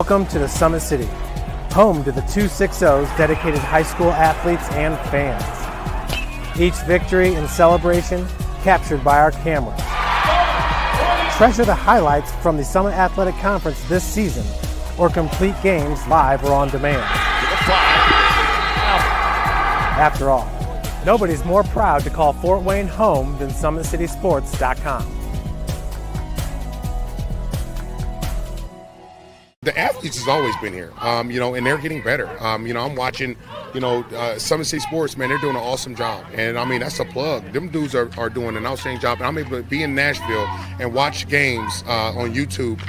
Welcome to the Summit City, home to the 260's dedicated high school athletes and fans. Each victory and celebration captured by our cameras. Treasure the highlights from the Summit Athletic Conference this season, or complete games live or on demand. After all, nobody's more proud to call Fort Wayne home than SummitCitySports.com. The athletes has always been here, and they're getting better. I'm watching, Summit City Sports, man, they're doing an awesome job. And, that's a plug. Them dudes are doing an outstanding job. And I'm able to be in Nashville and watch games on YouTube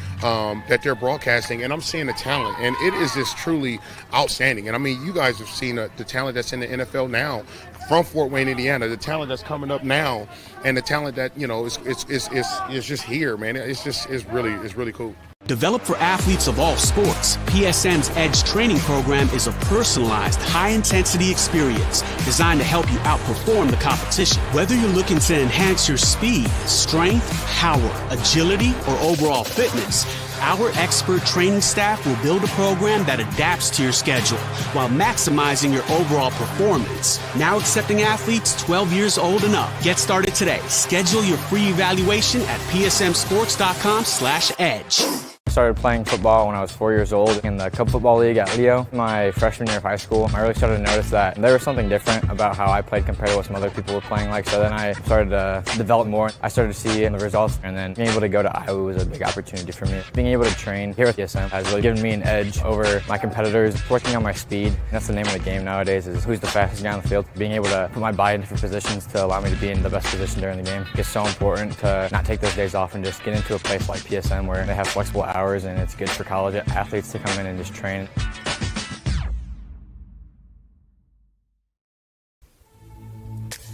that they're broadcasting, and I'm seeing the talent. And it is just truly outstanding. And, you guys have seen the talent that's in the NFL now from Fort Wayne, Indiana, the talent that's coming up now, and the talent that, is just here, man. It's really cool. Developed for athletes of all sports, PSM's Edge training program is a personalized, high-intensity experience designed to help you outperform the competition. Whether you're looking to enhance your speed, strength, power, agility, or overall fitness, our expert training staff will build a program that adapts to your schedule while maximizing your overall performance. Now accepting athletes 12 years old and up. Get started today. Schedule your free evaluation at psmsports.com/edge. I started playing football when I was 4 years old in the Cub Football League at Leo. My freshman year of high school, I really started to notice that there was something different about how I played compared to what some other people were playing like. So then I started to develop more. I started to see the results, and then being able to go to Iowa was a big opportunity for me. Being able to train here at PSM has really given me an edge over my competitors. Working on my speed, that's the name of the game nowadays, is who's the fastest guy on the field. Being able to put my body in different positions to allow me to be in the best position during the game is so important to not take those days off and just get into a place like PSM where they have flexible hours, and it's good for college athletes to come in and just train.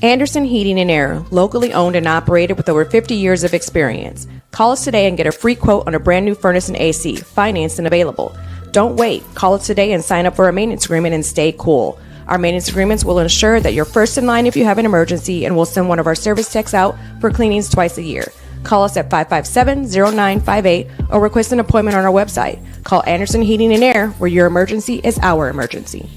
Anderson Heating and Air, locally owned and operated with over 50 years of experience. Call us today and get a free quote on a brand new furnace and AC, financed and available. Don't wait. Call us today and sign up for a maintenance agreement and stay cool. Our maintenance agreements will ensure that you're first in line if you have an emergency, and we'll send one of our service techs out for cleanings twice a year. Call us at 557-0958 or request an appointment on our website. Call Anderson Heating and Air, where your emergency is our emergency.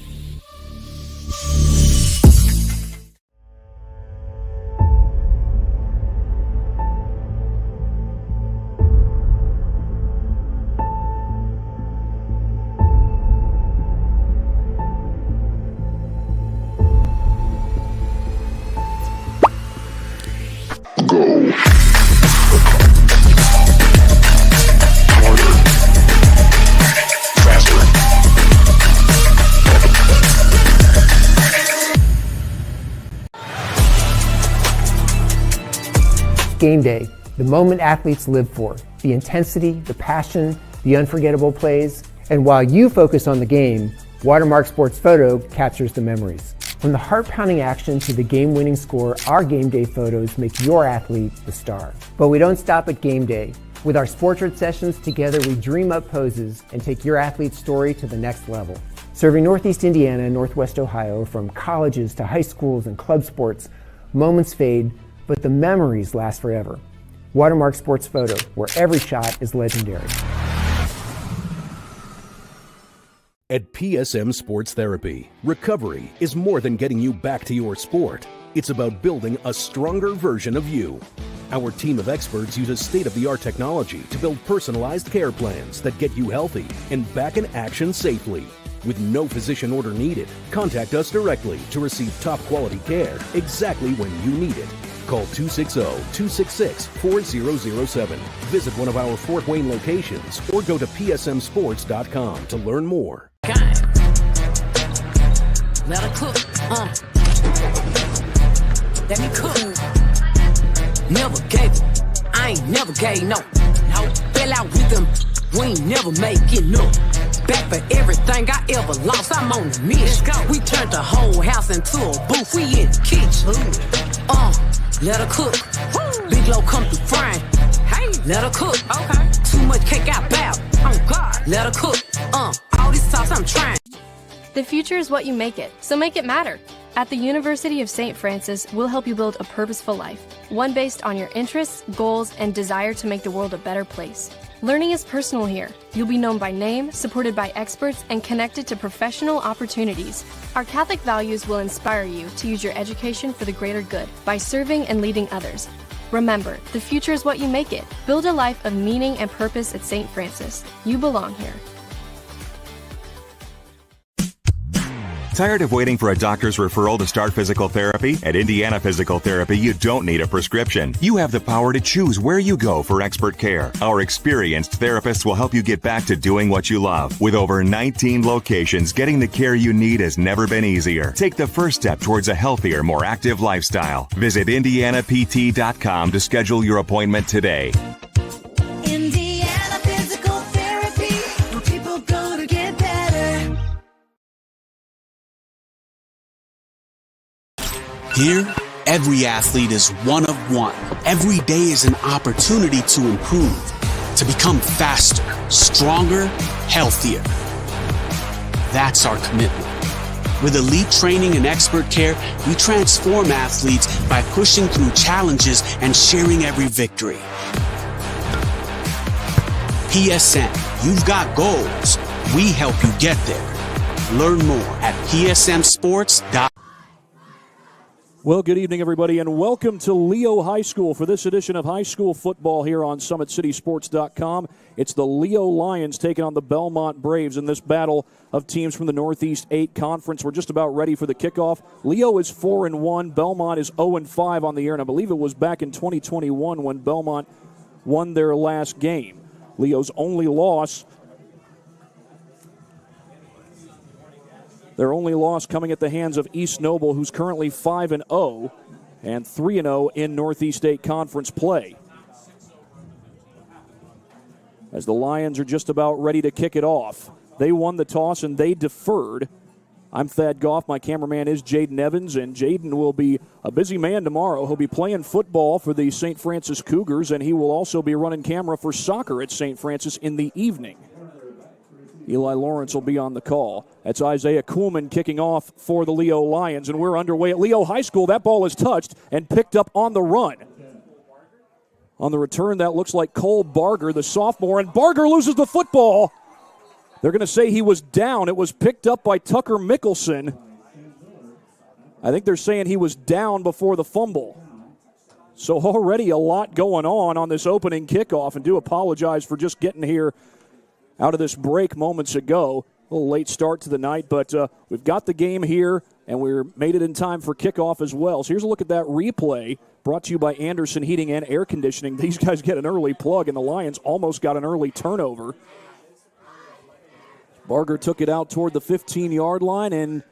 Game day, the moment athletes live for, the intensity, the passion, the unforgettable plays. And while you focus on the game, Watermark Sports Photo captures the memories. From the heart-pounding action to the game-winning score, our game day photos make your athlete the star. But we don't stop at game day. With our Sportrait sessions, together we dream up poses and take your athlete's story to the next level. Serving Northeast Indiana and Northwest Ohio, from colleges to high schools and club sports, moments fade, but the memories last forever. Watermark Sports Photo, where every shot is legendary. At PSM Sports Therapy, recovery is more than getting you back to your sport. It's about building a stronger version of you. Our team of experts uses state-of-the-art technology to build personalized care plans that get you healthy and back in action safely. With no physician order needed, contact us directly to receive top-quality care exactly when you need it. Call 260-266-4007. Visit one of our Fort Wayne locations or go to psmsports.com to learn more. Let her cook, let me cook. Never gave it, I ain't never gave no. Fell out with them, we ain't never make it no. Back for everything I ever lost, I'm on the mission. We turned the whole house into a booth, we in the kitchen. Let her cook. Big low come through frying. Hey, let her cook. Okay. Too much cake out bow. Oh God. Let her cook. All this sauce I'm trying. The future is what you make it, so make it matter. At the University of St. Francis, we'll help you build a purposeful life, one based on your interests, goals, and desire to make the world a better place. Learning is personal here. You'll be known by name, supported by experts, and connected to professional opportunities. Our Catholic values will inspire you to use your education for the greater good by serving and leading others. Remember, the future is what you make it. Build a life of meaning and purpose at St. Francis. You belong here. Tired of waiting for a doctor's referral to start physical therapy? At Indiana Physical Therapy, you don't need a prescription. You have the power to choose where you go for expert care. Our experienced therapists will help you get back to doing what you love. With over 19 locations, getting the care you need has never been easier. Take the first step towards a healthier, more active lifestyle. Visit IndianaPT.com to schedule your appointment today. Indiana Physical Therapy, where people go to get better. Here, every athlete is one of one. Every day is an opportunity to improve, to become faster, stronger, healthier. That's our commitment. With elite training and expert care, we transform athletes by pushing through challenges and sharing every victory. PSN, you've got goals. We help you get there. Learn more at psmsports.com. Well, good evening, everybody, and welcome to Leo High School for this edition of high school football here on SummitCitySports.com. It's the Leo Lions taking on the Bellmont Braves in this battle of teams from the Northeast 8 Conference. We're just about ready for the kickoff. Leo is 4-1. Bellmont is 0-5 on the year, and I believe it was back in 2021 when Bellmont won their last game. Leo's only loss, their only loss coming at the hands of East Noble, who's currently 5-0 and 3-0 in Northeast 8 Conference play. As the Lions are just about ready to kick it off. They won the toss and they deferred. I'm Thad Goff. My cameraman is Jaden Evans, and Jaden will be a busy man tomorrow. He'll be playing football for the St. Francis Cougars, and he will also be running camera for soccer at St. Francis in the evening. Eli Lawrence will be on the call. That's Isaiah Kuhlman kicking off for the Leo Lions, and we're underway at Leo High School. That ball is touched and picked up on the run. On the return, that looks like Cole Barger, the sophomore, and Barger loses the football. They're going to say he was down. It was picked up by Tucker Mickelson. I think they're saying he was down before the fumble. So already a lot going on this opening kickoff, and do apologize for just getting here out of this break moments ago. A little late start to the night, but we've got the game here, and we're made it in time for kickoff as well. So here's a look at that replay brought to you by Anderson Heating and Air Conditioning. These guys get an early plug, and the Lions almost got an early turnover. Barger took it out toward the 15-yard line, and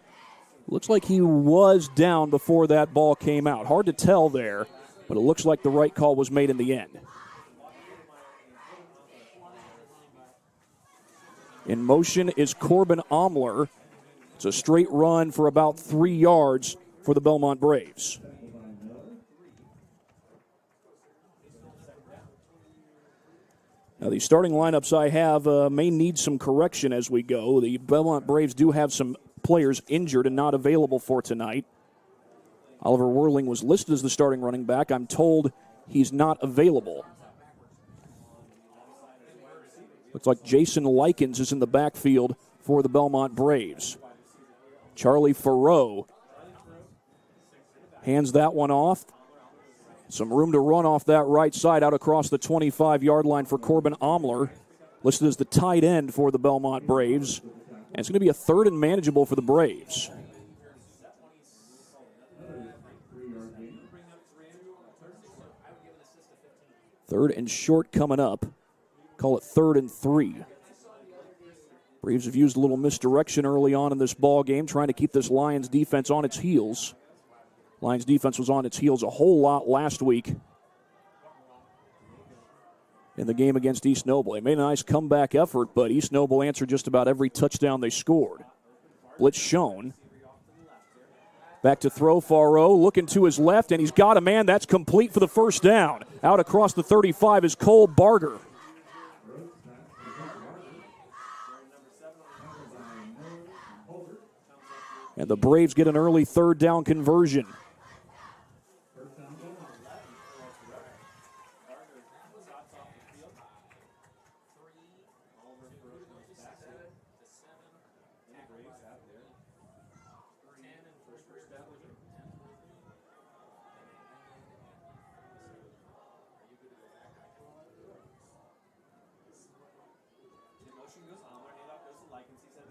looks like he was down before that ball came out. Hard to tell there, but it looks like the right call was made in the end. In motion is Corbin Omler. It's a straight run for about 3 yards for the Bellmont Braves. Now, the starting lineups I have may need some correction as we go. The Bellmont Braves do have some players injured and not available for tonight. Oliver Whirling was listed as the starting running back. I'm told he's not available. Looks like Jason Likens is in the backfield for the Bellmont Braves. Charlie Farrow hands that one off. Some room to run off that right side out across the 25-yard line for Corbin Omler, listed as the tight end for the Bellmont Braves. And it's going to be a third and manageable for the Braves. Third and short coming up. Call it 3rd and 3. Braves have used a little misdirection early on in this ball game, trying to keep this Lions defense on its heels. Lions defense was on its heels a whole lot last week in the game against East Noble. They made a nice comeback effort, but East Noble answered just about every touchdown they scored. Blitz shown. Back to throw, Farrow looking to his left, and he's got a man. That's complete for the first down. Out across the 35 is Cole Barger. And the Braves get an early third down conversion.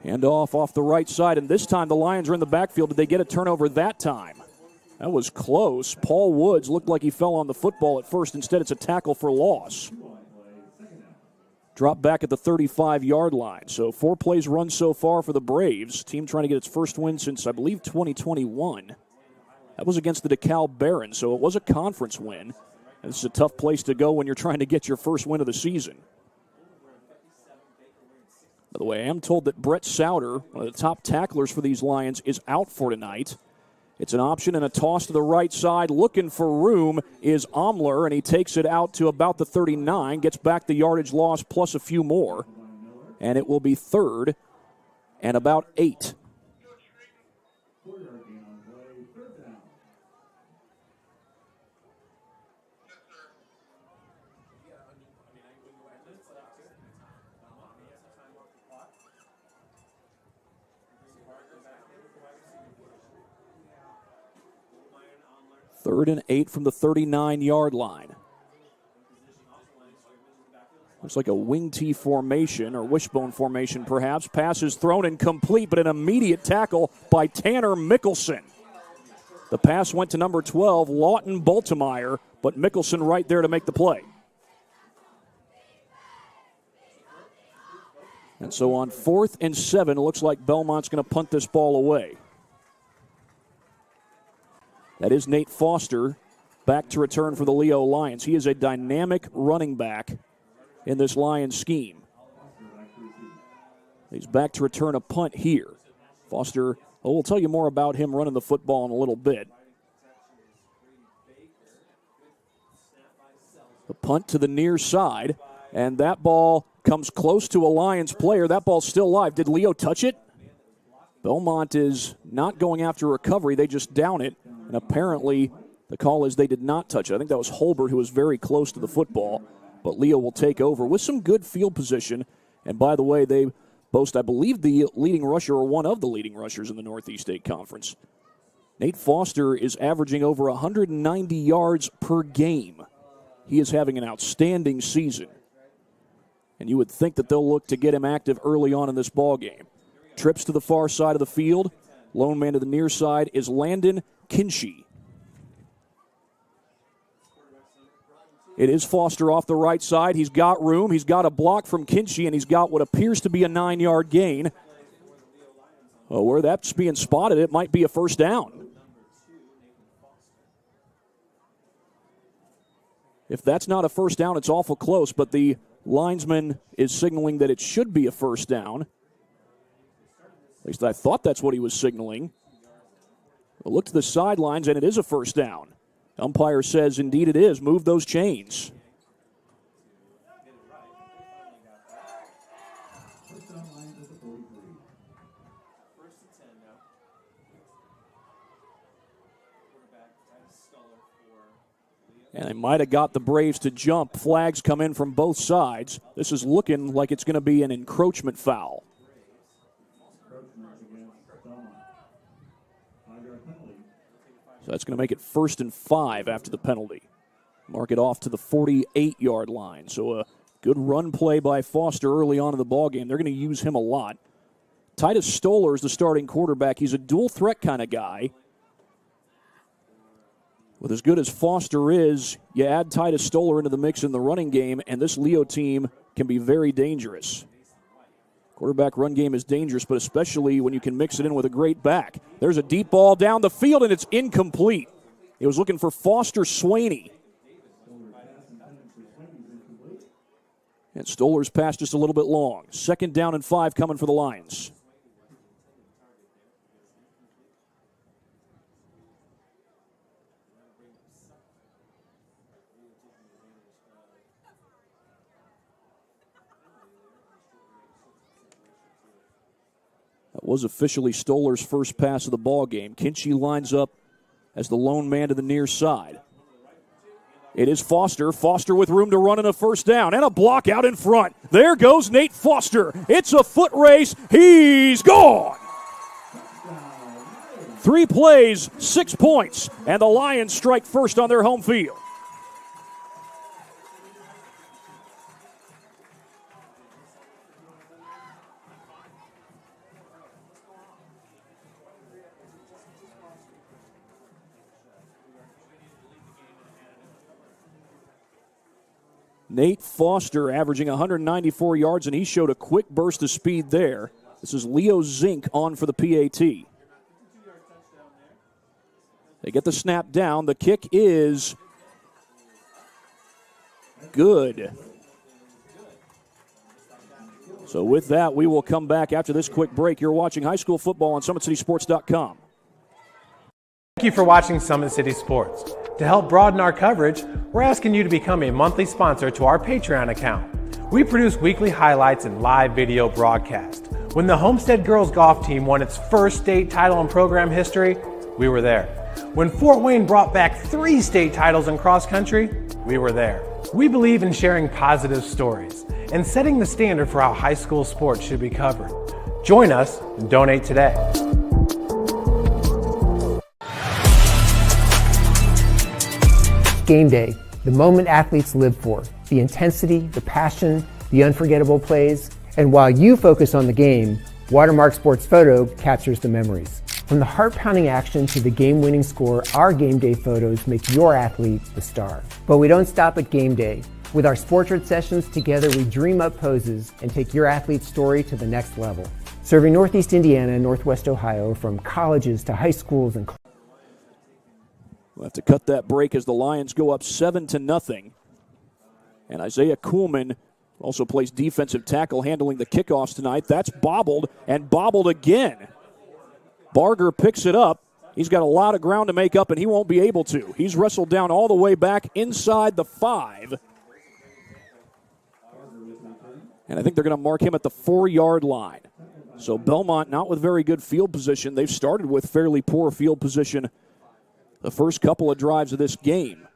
Hand off the right side, and this time the Lions are in the backfield. Did they get a turnover that time? That was close. Paul Woods looked like he fell on the football at first. Instead, it's a tackle for loss. Drop back at the 35-yard line. So 4 plays run so far for the Braves. Team trying to get its first win since, I believe, 2021. That was against the DeKalb Barons, so it was a conference win. And this is a tough place to go when you're trying to get your first win of the season. By the way, I am told that Brett Souter, one of the top tacklers for these Lions, is out for tonight. It's an option and a toss to the right side. Looking for room is Omler, and he takes it out to about the 39, gets back the yardage loss plus a few more. And it will be 3rd and about 8. Third and 8 from the 39-yard line. Looks like a wing T formation or wishbone formation perhaps. Pass is thrown and complete, but an immediate tackle by Tanner Mickelson. The pass went to number 12, Lawton Baltimore, but Mickelson right there to make the play. And so on 4th and 7, it looks like Belmont's going to punt this ball away. That is Nate Foster back to return for the Leo Lions. He is a dynamic running back in this Lions scheme. He's back to return a punt here. Foster, we'll tell you more about him running the football in a little bit. The punt to the near side, and that ball comes close to a Lions player. That ball's still live. Did Leo touch it? Belmont is not going after recovery. They just down it. And apparently, the call is they did not touch it. I think that was Holbert who was very close to the football. But Leo will take over with some good field position. And by the way, they boast, I believe, the leading rusher or one of the leading rushers in the Northeast State Conference. Nate Foster is averaging over 190 yards per game. He is having an outstanding season. And you would think that they'll look to get him active early on in this ball game. Trips to the far side of the field. Lone man to the near side is Landon Kinchy. It is Foster off the right side. He's got room. He's got a block from Kinchy, and he's got what appears to be a 9-yard gain. Well, where that's being spotted, it might be a first down. If that's not a first down, it's awful close, but the linesman is signaling that it should be a first down. At least I thought that's what he was signaling. We'll look to the sidelines, and it is a first down. Umpire says, indeed it is. Move those chains. And they might have got the Braves to jump. Flags come in from both sides. This is looking like it's going to be an encroachment foul. So that's going to make it 1st and 5 after the penalty. Mark it off to the 48-yard line. So a good run play by Foster early on in the ballgame. They're going to use him a lot. Titus Stoller is the starting quarterback. He's a dual threat kind of guy. With as good as Foster is, you add Titus Stoller into the mix in the running game, and this Leo team can be very dangerous. Quarterback run game is dangerous, but especially when you can mix it in with a great back. There's a deep ball down the field, and it's incomplete. He was looking for Foster Swaney. And Stoller's pass just a little bit long. 2nd down and 5 coming for the Lions. That was officially Stoller's first pass of the ball game. Kinchy lines up as the lone man to the near side. It is Foster. Foster with room to run in a first down and a block out in front. There goes Nate Foster. It's a foot race. He's gone. 3 plays, 6 points, and the Lions strike first on their home field. Nate Foster averaging 194 yards, and he showed a quick burst of speed there. This is Leo Zink on for the PAT. They get the snap down. The kick is good. So with that, we will come back after this quick break. You're watching high school football on SummitCitySports.com. Thank you for watching Summit City Sports. To help broaden our coverage, we're asking you to become a monthly sponsor to our Patreon account. We produce weekly highlights and live video broadcasts. When the Homestead Girls Golf Team won its first state title in program history, we were there. When Fort Wayne brought back 3 state titles in cross country, we were there. We believe in sharing positive stories and setting the standard for how high school sports should be covered. Join us and donate today. Game day, the moment athletes live for, the intensity, the passion, the unforgettable plays. And while you focus on the game, Watermark Sports Photo captures the memories. From the heart-pounding action to the game-winning score, our game day photos make your athlete the star. But we don't stop at game day. With our Sportrait sessions together, we dream up poses and take your athlete's story to the next level. Serving Northeast Indiana and Northwest Ohio, from colleges to high schools and we'll have to cut that break as the Lions go up 7-0. And Isaiah Kuhlman also plays defensive tackle, handling the kickoffs tonight. That's bobbled and bobbled again. Barger picks it up. He's got a lot of ground to make up, and he won't be able to. He's wrestled down all the way back inside the 5. And I think they're going to mark him at the 4-yard line. So Bellmont not with very good field position. They've started with fairly poor field position the first couple of drives of this game.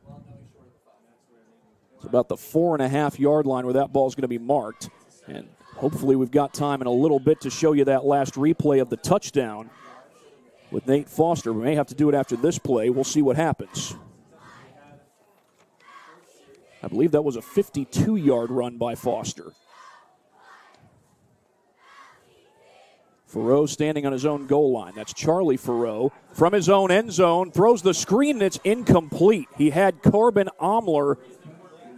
It's about the 4.5-yard line where that ball is going to be marked. And hopefully we've got time in a little bit to show you that last replay of the touchdown with Nate Foster. We may have to do it after this play. We'll see what happens. I believe that was a 52-yard run by Foster. Farrow standing on his own goal line. That's Charlie Farrow from his own end zone. Throws the screen, and it's incomplete. He had Corbin Omler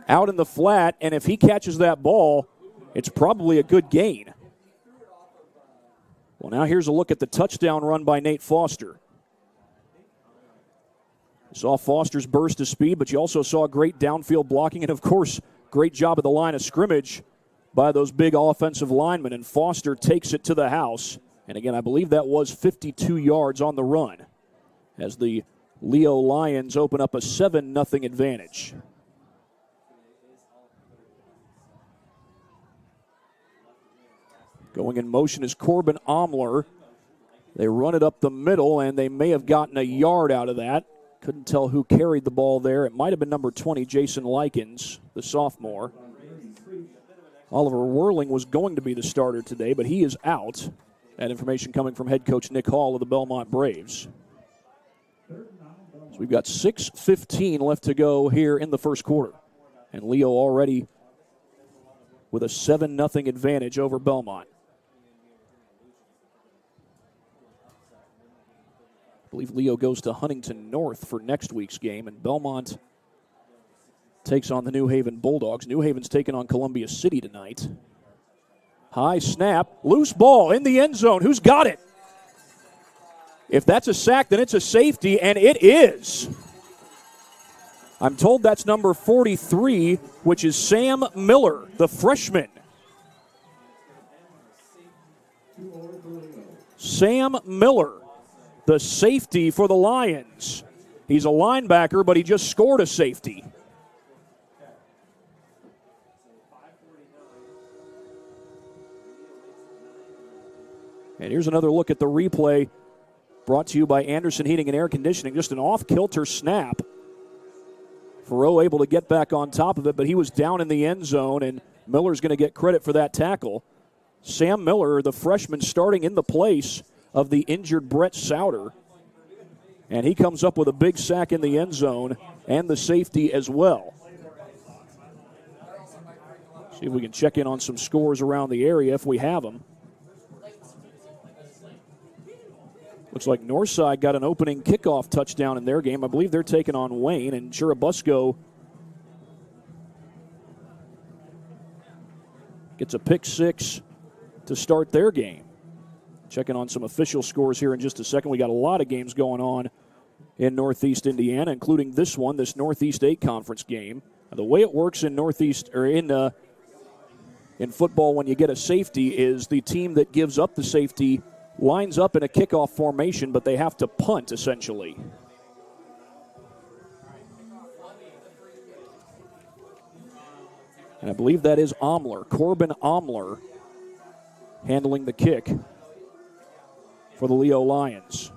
out in the flat, and if he catches that ball, it's probably a good gain. Well, now here's a look at the touchdown run by Nate Foster. You saw Foster's burst of speed, but you also saw great downfield blocking, and of course, great job at the line of scrimmage by those big offensive linemen, and Foster takes it to the house. And again, I believe that was 52 yards on the run as the Leo Lions open up a 7-0 advantage. Going in motion is Corbin Omler. They run it up the middle, and they may have gotten a yard out of that. Couldn't tell who carried the ball there. It might have been number 20, Jason Likens, the sophomore. Oliver Whirling was going to be the starter today, but he is out. That information coming from head coach Nick Hall of the Bellmont Braves. So we've got 6:15 left to go here in the first quarter. And Leo already with a 7-0 advantage over Bellmont. I believe Leo goes to Huntington North for next week's game, and Bellmont takes on the New Haven Bulldogs. New Haven's taking on Columbia City tonight. High snap, loose ball in the end zone. Who's got it? If that's a sack, then it's a safety, and it is. I'm told that's number 43, which is Sam Miller, the freshman. Sam Miller, the safety for the Lions. He's a linebacker, but he just scored a safety. And here's another look at the replay brought to you by Anderson Heating and Air Conditioning. Just an off-kilter snap. Farrow able to get back on top of it, but he was down in the end zone, and Miller's going to get credit for that tackle. Sam Miller, the freshman, starting in the place of the injured Brett Souter. And he comes up with a big sack in the end zone and the safety as well. See if we can check in on some scores around the area if we have them. Looks like Northside got an opening kickoff touchdown in their game. I believe they're taking on Wayne, and Churubusco gets a pick six to start their game. Checking on some official scores here in just a second. We got a lot of games going on in Northeast Indiana, including this one, this Northeast 8 Conference game. Now, the way it works in Northeast or in football when you get a safety is the team that gives up the safety lines up in a kickoff formation, but they have to punt essentially. And I believe that is Corbin Omler, handling the kick for the Leo Lions.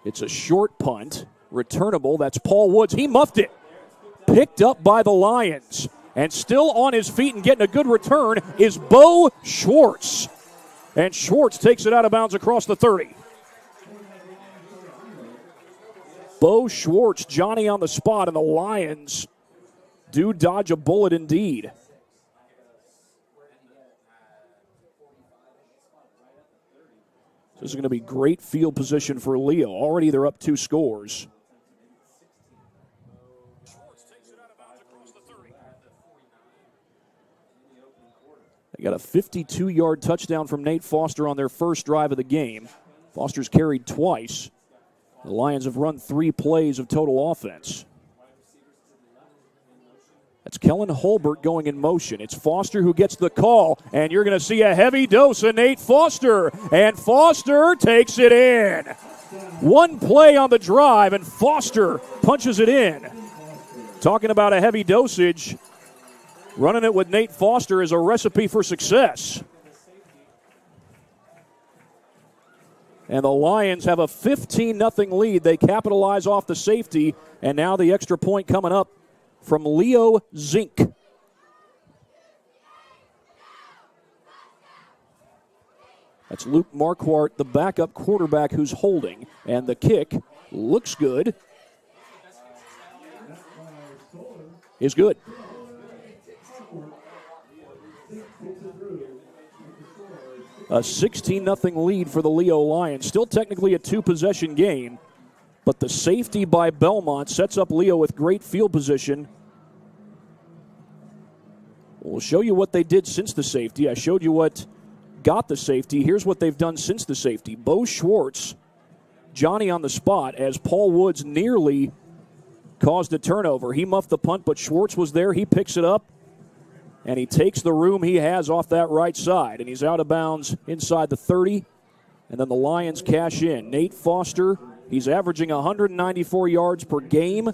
It's a short punt, returnable. That's Paul Woods. He muffed it. Picked up by the Lions. And still on his feet and getting a good return is Bo Schwartz. And Schwartz takes it out of bounds across the 30. Bo Schwartz, Johnny on the spot, and the Lions do dodge a bullet indeed. This is going to be great field position for Leo. Already they're up 2 scores. They got a 52-yard touchdown from Nate Foster on their first drive of the game. Foster's carried twice. The Lions have run 3 plays of total offense. That's Kellen Holbert going in motion. It's Foster who gets the call, and you're going to see a heavy dose of Nate Foster, and Foster takes it in. 1 play on the drive, and Foster punches it in. Talking about a heavy dosage, running it with Nate Foster is a recipe for success. And the Lions have a 15-0 lead. They capitalize off the safety, and now the extra point coming up from Leo Zink. That's Luke Marquardt, the backup quarterback who's holding, and the kick looks good. Is good. A 16-0 lead for the Leo Lions. Still technically a 2-possession game, but the safety by Bellmont sets up Leo with great field position. We'll show you what they did since the safety. I showed you what got the safety. Here's what they've done since the safety. Bo Schwartz, Johnny on the spot, as Paul Woods nearly caused a turnover. He muffed the punt, but Schwartz was there. He picks it up, and he takes the room he has off that right side, and he's out of bounds inside the 30, and then the Lions cash in. Nate Foster, he's averaging 194 yards per game,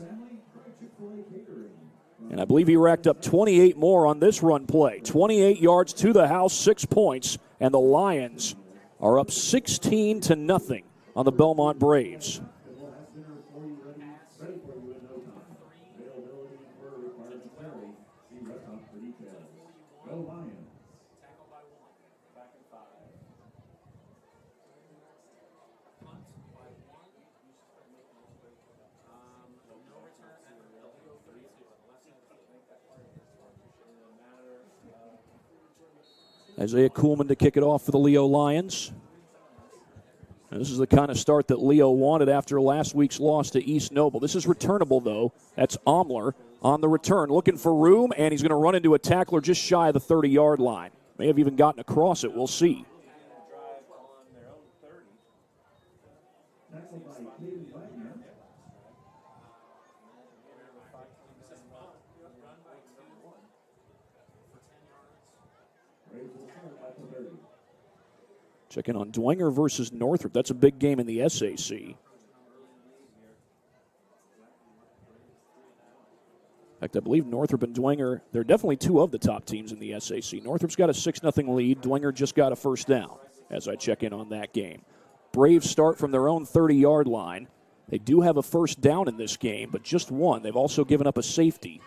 and I believe he racked up 28 more on this run play. 28 yards to the house, 6 points, and the Lions are up 16-0 on the Bellmont Braves. Isaiah Kuhlman to kick it off for the Leo Lions. And this is the kind of start that Leo wanted after last week's loss to East Noble. This is returnable, though. That's Omler on the return, looking for room, and he's going to run into a tackler just shy of the 30-yard line. May have even gotten across it. We'll see. Checking on Dwenger versus Northrop. That's a big game in the SAC. In fact, I believe Northrop and Dwenger, they're definitely 2 of the top teams in the SAC. Northrop's got a 6-0 lead. Dwenger just got a first down as I check in on that game. Braves start from their own 30-yard line. They do have a first down in this game, but just one. They've also given up a safety.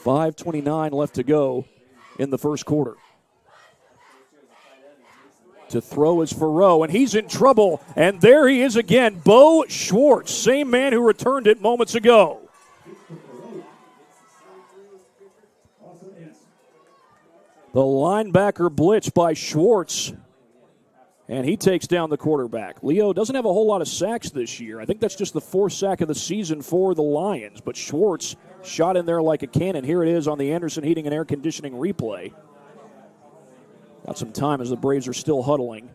5:29 left to go in the first quarter. To throw is Farrow, and he's in trouble. And there he is again, Bo Schwartz, same man who returned it moments ago. The linebacker blitz by Schwartz And he takes down the quarterback. Leo doesn't have a whole lot of sacks this year. I think that's just the 4th sack of the season for the Lions. But Schwartz shot in there like a cannon. Here it is on the Anderson Heating and Air Conditioning replay. Got some time as the Braves are still huddling.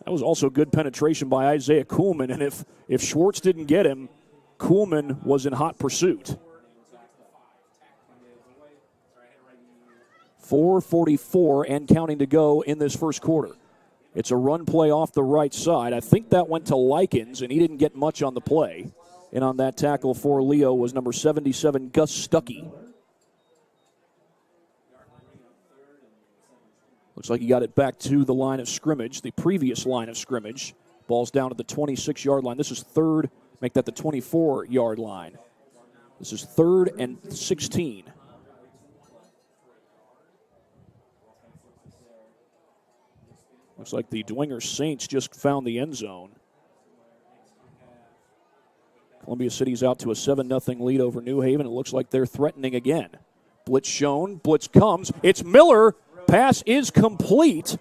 That was also good penetration by Isaiah Kuhlman. And if Schwartz didn't get him, Kuhlman was in hot pursuit. 4:44 and counting to go in this first quarter. It's a run play off the right side. I think that went to Likens, and he didn't get much on the play. And on that tackle for Leo was number 77, Gus Stuckey. Looks like he got it back to the line of scrimmage, the previous line of scrimmage. Ball's down at the 26-yard line. This is 3rd, make that the 24-yard line. This is 3rd and 16. Looks like the Dwenger Saints just found the end zone. Columbia City's out to a 7-0 lead over New Haven. It looks like they're threatening again. Blitz shown. Blitz comes. It's Miller. Pass is complete,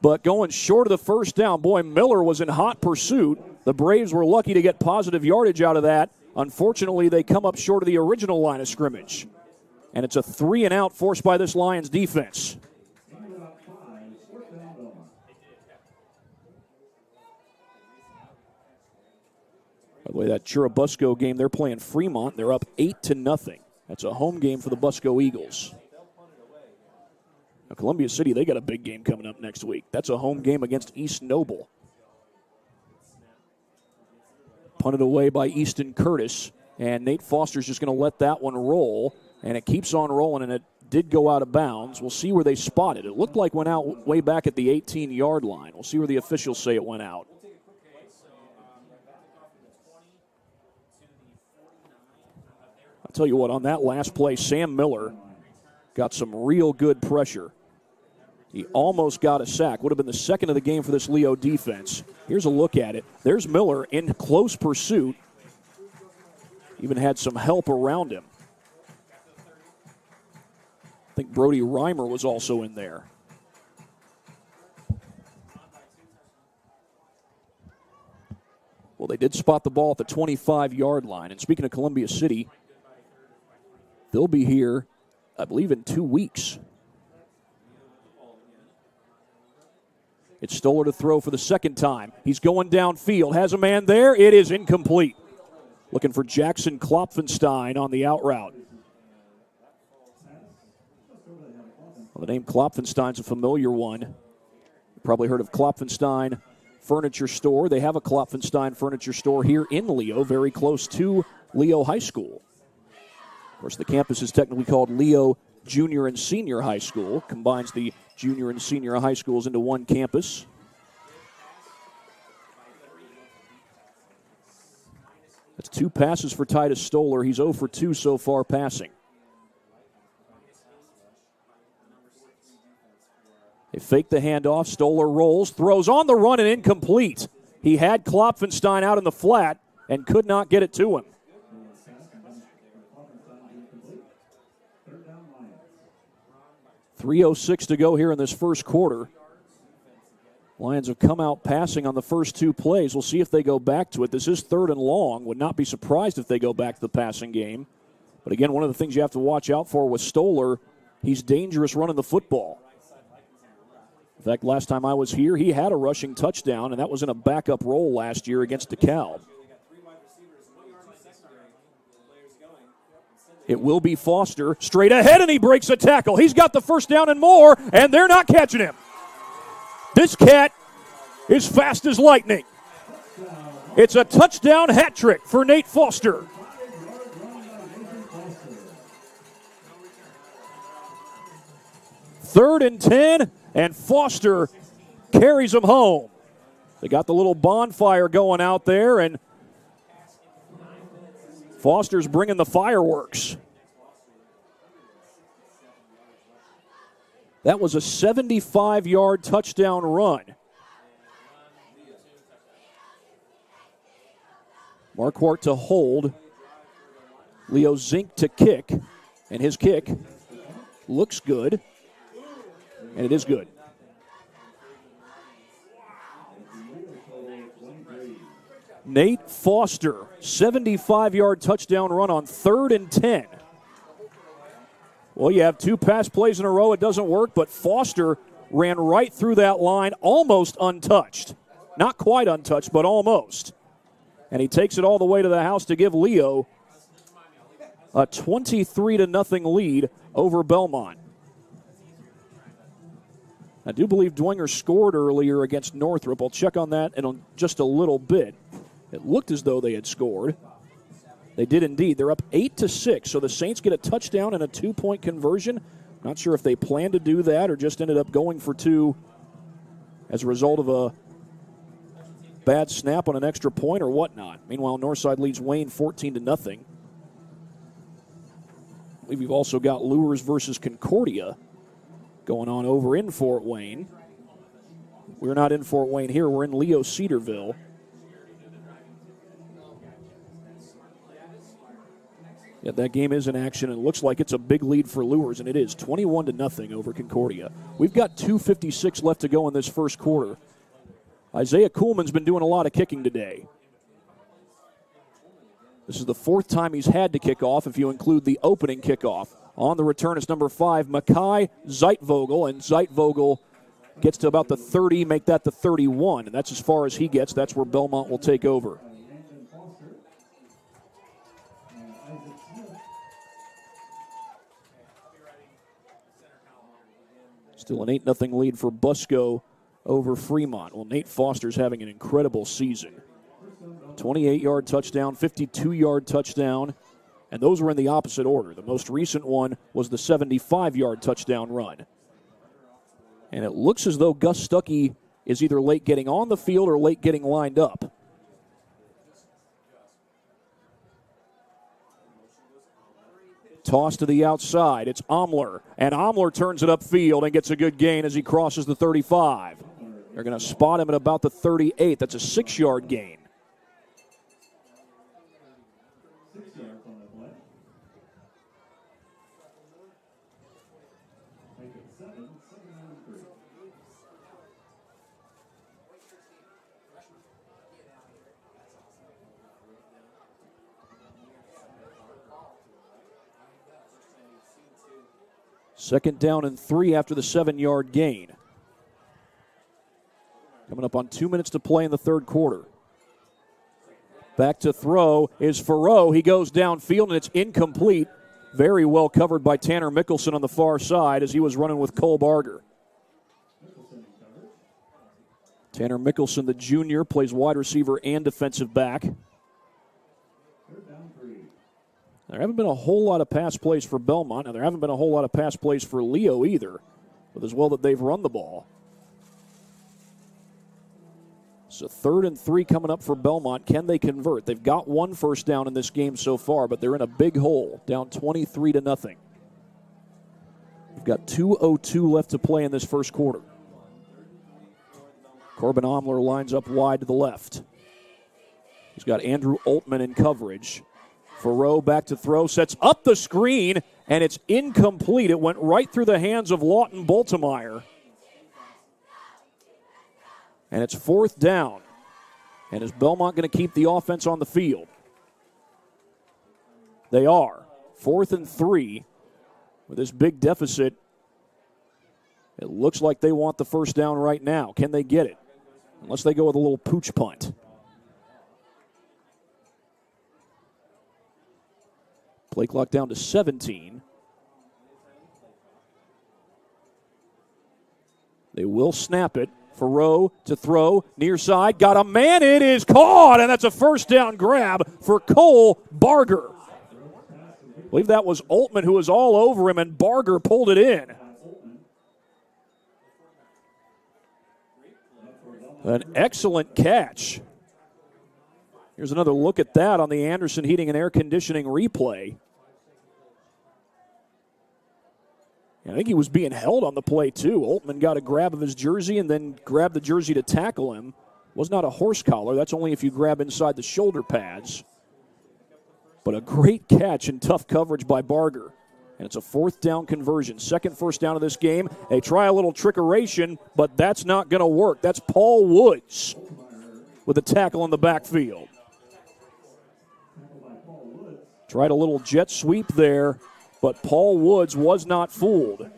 but going short of the first down. Boy, Miller was in hot pursuit. The Braves were lucky to get positive yardage out of that. Unfortunately, they come up short of the original line of scrimmage. And it's a 3-and-out forced by this Lions defense. By the way, that Churubusco game, they're playing Fremont. They're up 8-0. That's a home game for the Busco Eagles. Now, Columbia City, they got a big game coming up next week. That's a home game against East Noble. Punted away by Easton Curtis, and Nate Foster's just going to let that one roll, and it keeps on rolling, and it did go out of bounds. We'll see where they spot it. It looked like it went out way back at the 18-yard line. We'll see where the officials say it went out. I'll tell you what, on that last play, Sam Miller got some real good pressure. He almost got a sack. Would have been the second of the game for this Leo defense. Here's a look at it. There's Miller in close pursuit. Even had some help around him. I think Brody Reimer was also in there. Well, they did spot the ball at the 25-yard line. And speaking of Columbia City, they'll be here, I believe, in 2 weeks. It's Stoller to throw for the second time. He's going downfield. Has a man there. It is incomplete. Looking for Jackson Klopfenstein on the out route. Well, the name Klopfenstein's a familiar one. You've probably heard of Klopfenstein Furniture Store. They have a Klopfenstein Furniture Store here in Leo, very close to Leo High School. Of course, the campus is technically called Leo Junior and Senior High School. Combines the junior and senior high schools into one campus. That's 2 passes for Titus Stoller. He's 0 for 2 so far passing. They fake the handoff. Stoller rolls, throws on the run and incomplete. He had Klopfenstein out in the flat and could not get it to him. .306 to go here in this first quarter. Lions have come out passing on the first 2 plays. We'll see if they go back to it. This is 3rd and long. Would not be surprised if they go back to the passing game. But again, one of the things you have to watch out for with Stoller, he's dangerous running the football. In fact, last time I was here, he had a rushing touchdown, and that was in a backup role last year against DeKalb. It will be Foster straight ahead, and he breaks a tackle. He's got the first down and more, and they're not catching him. This cat is fast as lightning. It's a touchdown hat trick for Nate Foster. Third and 10, and Foster carries him home. They got the little bonfire going out there, and Foster's bringing the fireworks. That was a 75-yard touchdown run. Marquardt to hold. Leo Zink to kick, and his kick looks good, and it is good. Nate Foster, 75-yard touchdown run on 3rd and 10. Well, you have 2 pass plays in a row. It doesn't work, but Foster ran right through that line, almost untouched. Not quite untouched, but almost. And he takes it all the way to the house to give Leo a 23-0 lead over Bellmont. I do believe Dwenger scored earlier against Northrop. I'll check on that in just a little bit. It looked as though they had scored. They did indeed. They're up 8-6, so the Saints get a touchdown and a 2-point conversion. Not sure if they planned to do that or just ended up going for 2 as a result of a bad snap on an extra point or whatnot. Meanwhile, Northside leads Wayne 14-0. I believe we've also got Lures versus Concordia going on over in Fort Wayne. We're not in Fort Wayne here. We're in Leo Cedarville. Yeah, that game is in action, and it looks like it's a big lead for Lures, and it is 21-0 over Concordia. We've got 2:56 left to go in this first quarter. Isaiah Kuhlman's been doing a lot of kicking today. This is the 4th time he's had to kick off if you include the opening kickoff. On the return is number 5, Makai Zeitvogel, and Zeitvogel gets to about the 30, make that the 31, and that's as far as he gets. That's where Bellmont will take over. Still an 8-0 lead for Busco over Fremont. Well, Nate Foster's having an incredible season. 28-yard touchdown, 52-yard touchdown, and those were in the opposite order. The most recent one was the 75-yard touchdown run. And it looks as though Gus Stuckey is either late getting on the field or late getting lined up. Toss to the outside. It's Omler, and Omler turns it upfield and gets a good gain as he crosses the 35. They're going to spot him at about the 38. That's a 6-yard gain. Second down and 3 after the 7-yard gain. Coming up on 2 minutes to play in the third quarter. Back to throw is Farrow. He goes downfield, and it's incomplete. Very well covered by Tanner Mickelson on the far side as he was running with Cole Barger. Tanner Mickelson, the junior, plays wide receiver and defensive back. There haven't been a whole lot of pass plays for Bellmont, and there haven't been a whole lot of pass plays for Leo either, but as well that they've run the ball. So 3rd and 3 coming up for Bellmont. Can they convert? They've got 1 first down in this game so far, but they're in a big hole, down 23-0. We've got 2:02 left to play in this first quarter. Corbin Omler lines up wide to the left. He's got Andrew Altman in coverage. Farrow back to throw, sets up the screen, and it's incomplete. It went right through the hands of Lawton Boltemeyer. And it's 4th down. And is Bellmont going to keep the offense on the field? They are. 4th and 3. With this big deficit, it looks like they want the first down right now. Can they get it? Unless they go with a little pooch punt. Play clock down to 17. They will snap it. Farrow to throw, near side, got a man, it is caught, and that's a first down grab for Cole Barger. I believe that was Altman who was all over him, and Barger pulled it in. An excellent catch. Here's another look at that on the Anderson Heating and Air Conditioning replay. I think he was being held on the play, too. Altman got a grab of his jersey and then grabbed the jersey to tackle him. Was not a horse collar. That's only if you grab inside the shoulder pads. But a great catch and tough coverage by Barger. And it's a 4th down conversion. Second first down of this game. They try a little trickeration, but that's not going to work. That's Paul Woods with a tackle in the backfield. Tried a little jet sweep there, but Paul Woods was not fooled.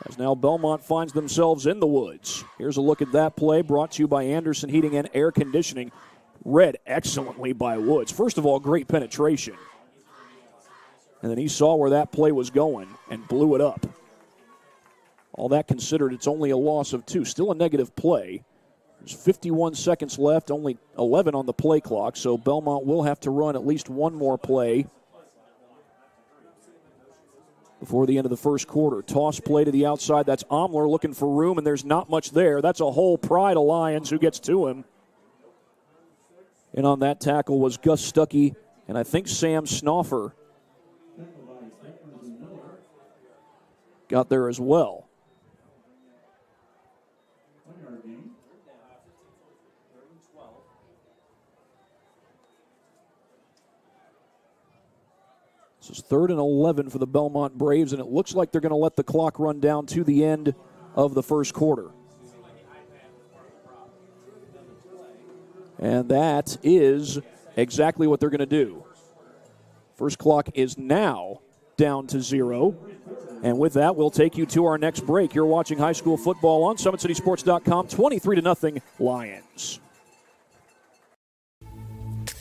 As now Bellmont finds themselves in the woods. Here's a look at that play brought to you by Anderson Heating and Air Conditioning. Read excellently by Woods. First of all, great penetration. And then he saw where that play was going and blew it up. All that considered, it's only a loss of 2. Still a negative play. There's 51 seconds left, only 11 on the play clock, so Bellmont will have to run at least one more play before the end of the first quarter. Toss play to the outside. That's Omler looking for room, and there's not much there. That's a whole pride of Lions who gets to him. And on that tackle was Gus Stuckey and I think Sam Snoffer got there as well. This is 3rd and 11 for the Bellmont Braves, and it looks like they're going to let the clock run down to the end of the first quarter. And that is exactly what they're going to do. First clock is now down to 0. And with that, we'll take you to our next break. You're watching high school football on SummitCitySports.com, 23-0 Lions.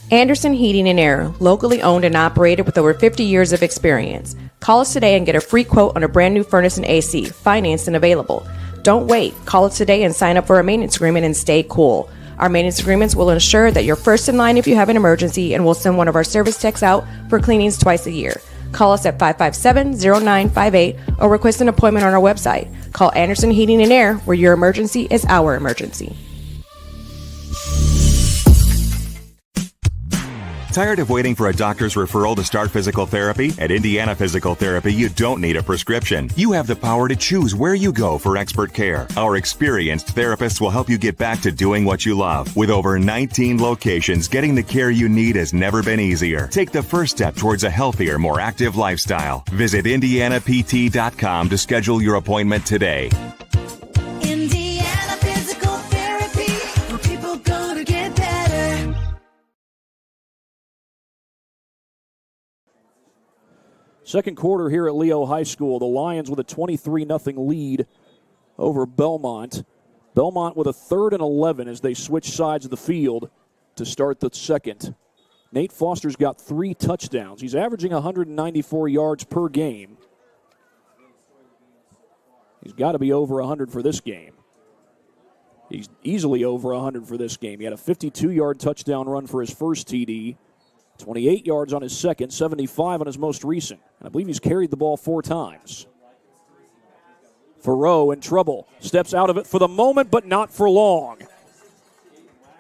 Anderson Heating and Air, locally owned and operated with over 50 years of experience. Call us today and get a free quote on a brand new furnace and AC, financed and available. Don't wait. Call us today and sign up for a maintenance agreement and stay cool. Our maintenance agreements will ensure that you're first in line if you have an emergency, and we'll send one of our service techs out for cleanings twice a year. Call us at 557-0958 or request an appointment on our website. Call Anderson Heating and Air, where your emergency is our emergency. Tired of waiting for a doctor's referral to start physical therapy? At Indiana Physical Therapy, you don't need a prescription. You have the power to choose where you go for expert care. Our experienced therapists will help you get back to doing what you love. With over 19 locations, getting the care you need has never been easier. Take the first step towards a healthier, more active lifestyle. Visit IndianaPT.com to schedule your appointment today. Indiana Physical Therapy, where people go to get better. Second quarter here at Leo High School. The Lions with a 23-0 lead over Bellmont. Bellmont with a 3rd and 11 as they switch sides of the field to start the second. Nate Foster's got 3 touchdowns. He's averaging 194 yards per game. He's got to be over 100 for this game. He's easily over 100 for this game. He had a 52-yard touchdown run for his first TD. 28 yards on his second, 75 on his most recent. And I believe he's carried the ball 4 times. Farrow in trouble. Steps out of it for the moment, but not for long.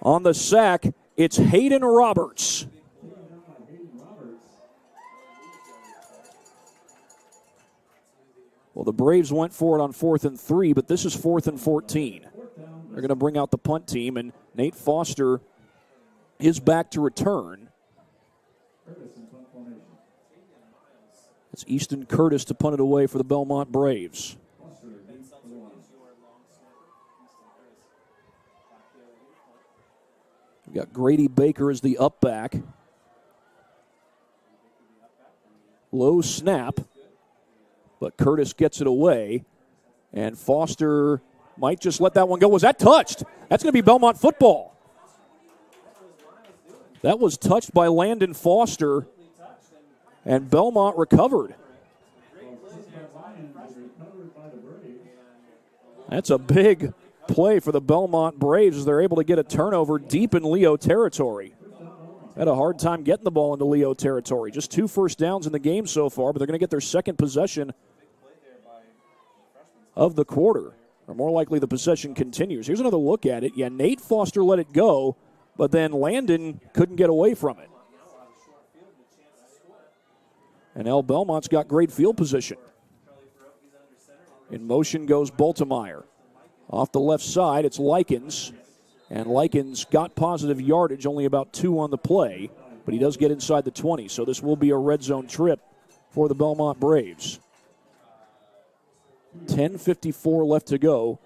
On the sack, it's Hayden Roberts. Well, the Braves went for it on 4th and 3, but this is 4th and 14. They're going to bring out the punt team, and Nate Foster is back to return. It's Easton Curtis to punt it away for the Bellmont Braves. We've got Grady Baker as the up back. Low snap, but Curtis gets it away, and Foster might just let that one go. Was that touched? That's going to be Bellmont football. That was touched by Landon Foster, and Bellmont recovered. That's a big play for the Bellmont Braves as they're able to get a turnover deep in Leo territory. Had a hard time getting the ball into Leo territory. Just 2 first downs in the game so far, but they're going to get their second possession of the quarter. Or more likely the possession continues. Here's another look at it. Yeah, Nate Foster let it go, but then Landon couldn't get away from it. And now Bellmont's got great field position. In motion goes Boltemeyer. Off the left side, it's Likens. And Likens got positive yardage, only about 2 on the play, but he does get inside the 20, so this will be a red zone trip for the Bellmont Braves. 10:54 left to go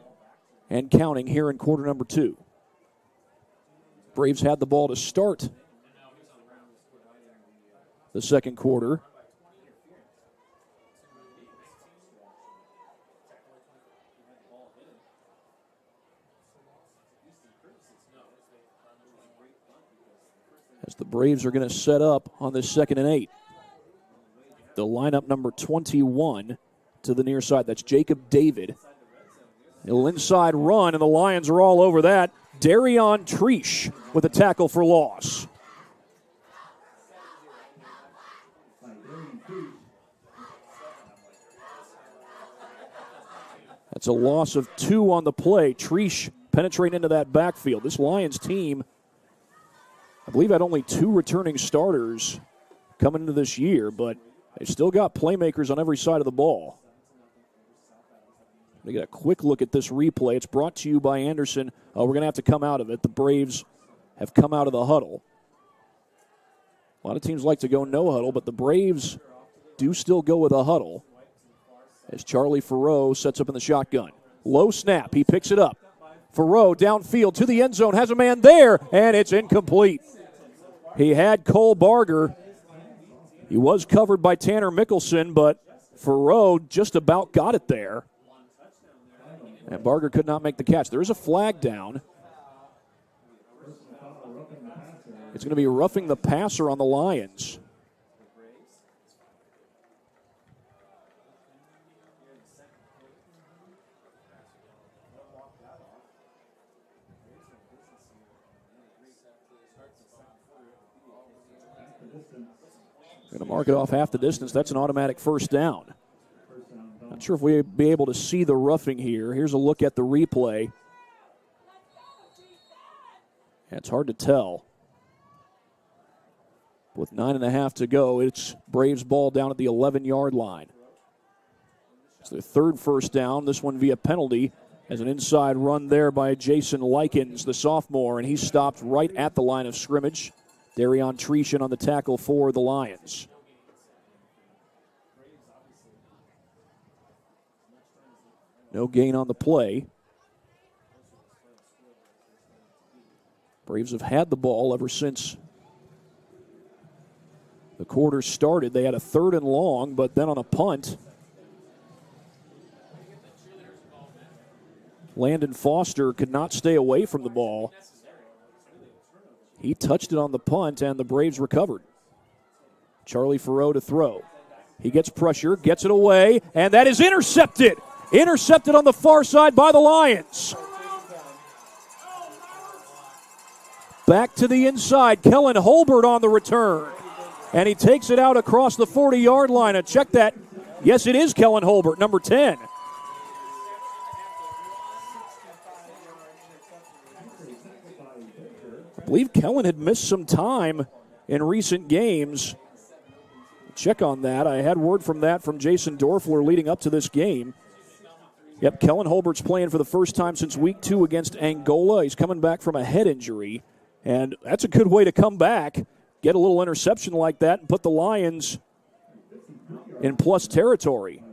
and counting here in quarter number 2. Braves had the ball to start the second quarter. As the Braves are going to set up on this 2nd and 8. The lineup number 21 to the near side. That's Jacob David. A little inside run, and the Lions are all over that. Darion Treesh with a tackle for loss. That's a loss of 2 on the play. Treesh penetrating into that backfield. This Lions team, I believe, had only 2 returning starters coming into this year, but they still got playmakers on every side of the ball. We get a quick look at this replay. It's brought to you by Anderson. We're going to have to come out of it. The Braves have come out of the huddle. A lot of teams like to go no huddle, but the Braves do still go with a huddle as Charlie Farreau sets up in the shotgun. Low snap. He picks it up. Farreau downfield to the end zone. Has a man there, and it's incomplete. He had Cole Barger. He was covered by Tanner Mickelson, but Farreau just about got it there. And Barger could not make the catch. There is a flag down. It's going to be roughing the passer on the Lions. Going to mark it off half the distance. That's an automatic first down. Not sure if we'll be able to see the roughing here. Here's a look at the replay. It's hard to tell. With 9.5 to go, it's Braves ball down at the 11-yard line. It's their 3rd first down, this one via penalty, as an inside run there by Jason Likens, the sophomore, and he stopped right at the line of scrimmage. Darion Treesh on the tackle for the Lions. No gain on the play. Braves have had the ball ever since the quarter started. They had a 3rd and long, but then on a punt, Landon Foster could not stay away from the ball. He touched it on the punt, and the Braves recovered. Charlie Farreau to throw. He gets pressure, gets it away, and that is intercepted. Intercepted on the far side by the Lions. Back to the inside. Kellen Holbert on the return. And he takes it out across the 40-yard line. And check that. Yes, it is Kellen Holbert, number 10. I believe Kellen had missed some time in recent games. Check on that. I had word from that from Jason Dorfler leading up to this game. Yep, Kellen Holbert's playing for the first time since week 2 against Angola. He's coming back from a head injury, and that's a good way to come back. Get a little interception like that and put the Lions in plus territory.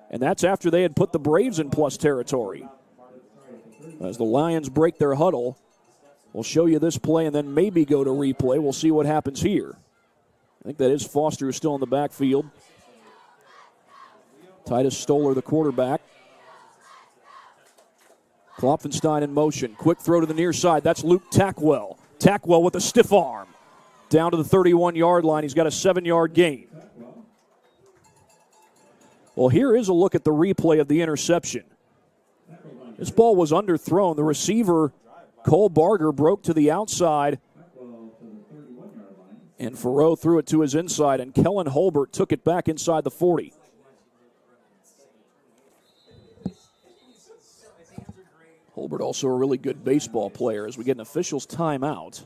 And that's after they had put the Braves in plus territory. As the Lions break their huddle, we'll show you this play and then maybe go to replay. We'll see what happens here. I think that is Foster who's still in the backfield. Titus Stoller, the quarterback. Klopfenstein in motion. Quick throw to the near side. That's Luke Tackwell. Tackwell with a stiff arm. Down to the 31-yard line. He's got a 7-yard gain. Well, here is a look at the replay of the interception. This ball was underthrown. The receiver, Cole Barger, broke to the outside. And Farreau threw it to his inside, and Kellen Holbert took it back inside the 40. Holbert also a really good baseball player as we get an official's timeout.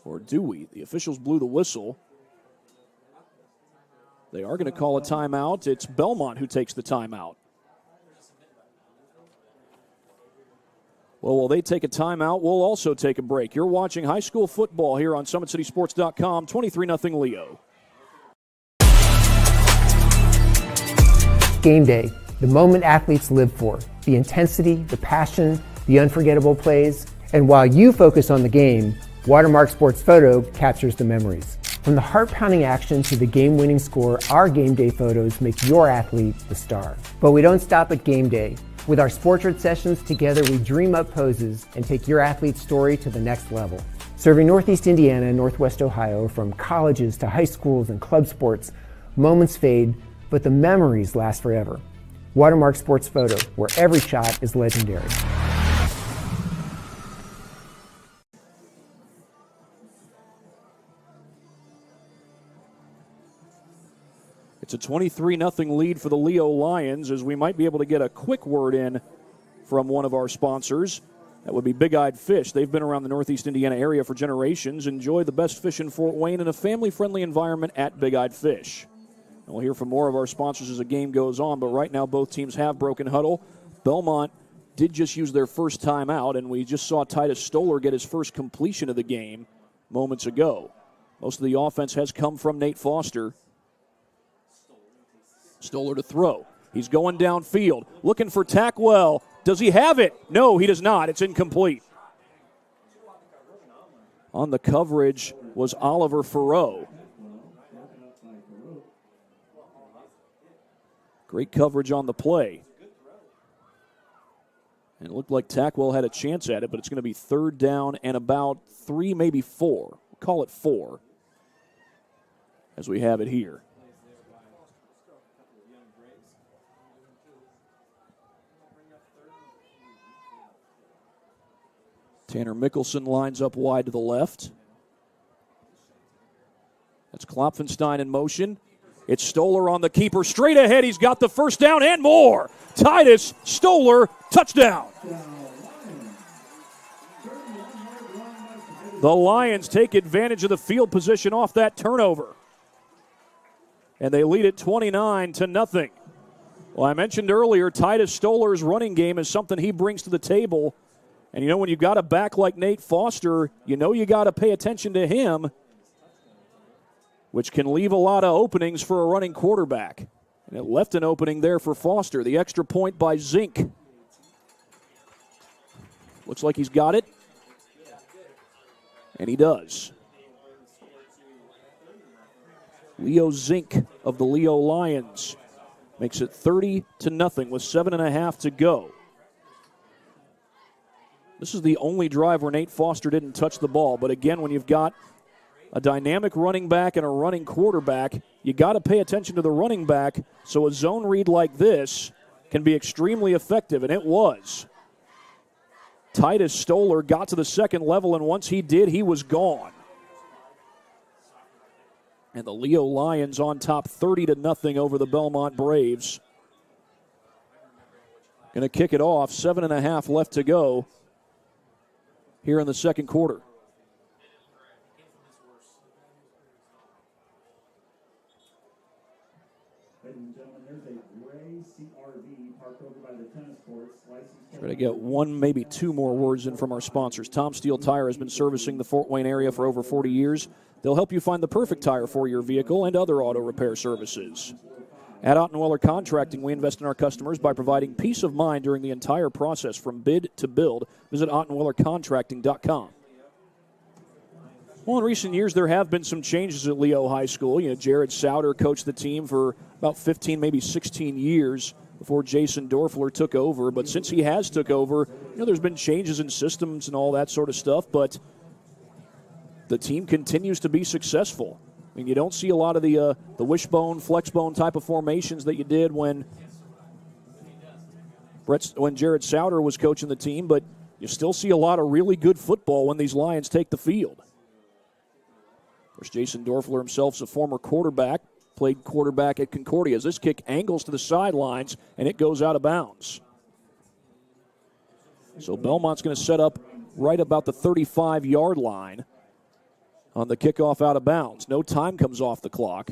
Or do we? The officials blew the whistle. They are going to call a timeout. It's Bellmont who takes the timeout. Well, while they take a timeout, we'll also take a break. You're watching high school football here on SummitCitySports.com, 23-0 Leo. Game day, the moment athletes live for, the intensity, the passion, the unforgettable plays. And while you focus on the game, Watermark Sports Photo captures the memories. From the heart-pounding action to the game-winning score, our game day photos make your athlete the star. But we don't stop at game day. With our Sportrait sessions, together we dream up poses and take your athlete's story to the next level. Serving Northeast Indiana and Northwest Ohio, from colleges to high schools and club sports, moments fade, but the memories last forever. Watermark Sports Photo, where every shot is legendary. It's a 23-0 lead for the Leo Lions, as we might be able to get a quick word in from one of our sponsors. That would be Big Eyed Fish. They've been around the Northeast Indiana area for generations. Enjoy the best fish in Fort Wayne in a family-friendly environment at Big Eyed Fish. And we'll hear from more of our sponsors as the game goes on, but right now both teams have broken huddle. Bellmont did just use their first timeout, and we just saw Titus Stoller get his first completion of the game moments ago. Most of the offense has come from Nate Foster. Stoller to throw. He's going downfield, looking for Tackwell. Does he have it? No, he does not. It's incomplete. On the coverage was Oliver Farreau. Great coverage on the play. And it looked like Tackwell had a chance at it, but it's going to be third down and about 3, maybe 4. We'll call it 4 as we have it here. Tanner Mickelson lines up wide to the left. That's Klopfenstein in motion. It's Stoller on the keeper. Straight ahead, he's got the first down and more. Titus Stoller, touchdown. The Lions take advantage of the field position off that turnover. And they lead it 29-0. Well, I mentioned earlier, Titus Stoller's running game is something he brings to the table. And you know, when you've got a back like Nate Foster, you know you got to pay attention to him, which can leave a lot of openings for a running quarterback. And it left an opening there for Foster. The extra point by Zink. Looks like he's got it. And he does. Leo Zink of the Leo Lions makes it 30-0 with 7.5 to go. This is the only drive where Nate Foster didn't touch the ball. But again, when you've got a dynamic running back and a running quarterback, you got to pay attention to the running back, so a zone read like this can be extremely effective, and it was. Titus Stoller got to the second level, and once he did, he was gone. And the Leo Lions on top 30-0 over the Bellmont Braves. Going to kick it off, 7.5 left to go here in the second quarter. Try to get one, maybe two more words in from our sponsors. Tom Steel Tire has been servicing the Fort Wayne area for over 40 years. They'll help you find the perfect tire for your vehicle and other auto repair services. At Ottenweller Contracting, we invest in our customers by providing peace of mind during the entire process from bid to build. Visit OttenwellerContracting.com. Well, in recent years, there have been some changes at Leo High School. You know, Jared Souter coached the team for about 15, maybe 16 years before Jason Dorfler took over. But since he has took over, you know, there's been changes in systems and all that sort of stuff. But the team continues to be successful. I mean, you don't see a lot of the wishbone, flexbone type of formations that you did when Jared Souter was coaching the team, but you still see a lot of really good football when these Lions take the field. Of course, Jason Dorfler himself is a former quarterback, played quarterback at Concordia. As this kick angles to the sidelines, and it goes out of bounds. So Belmont's going to set up right about the 35-yard line on the kickoff out of bounds. No time comes off the clock.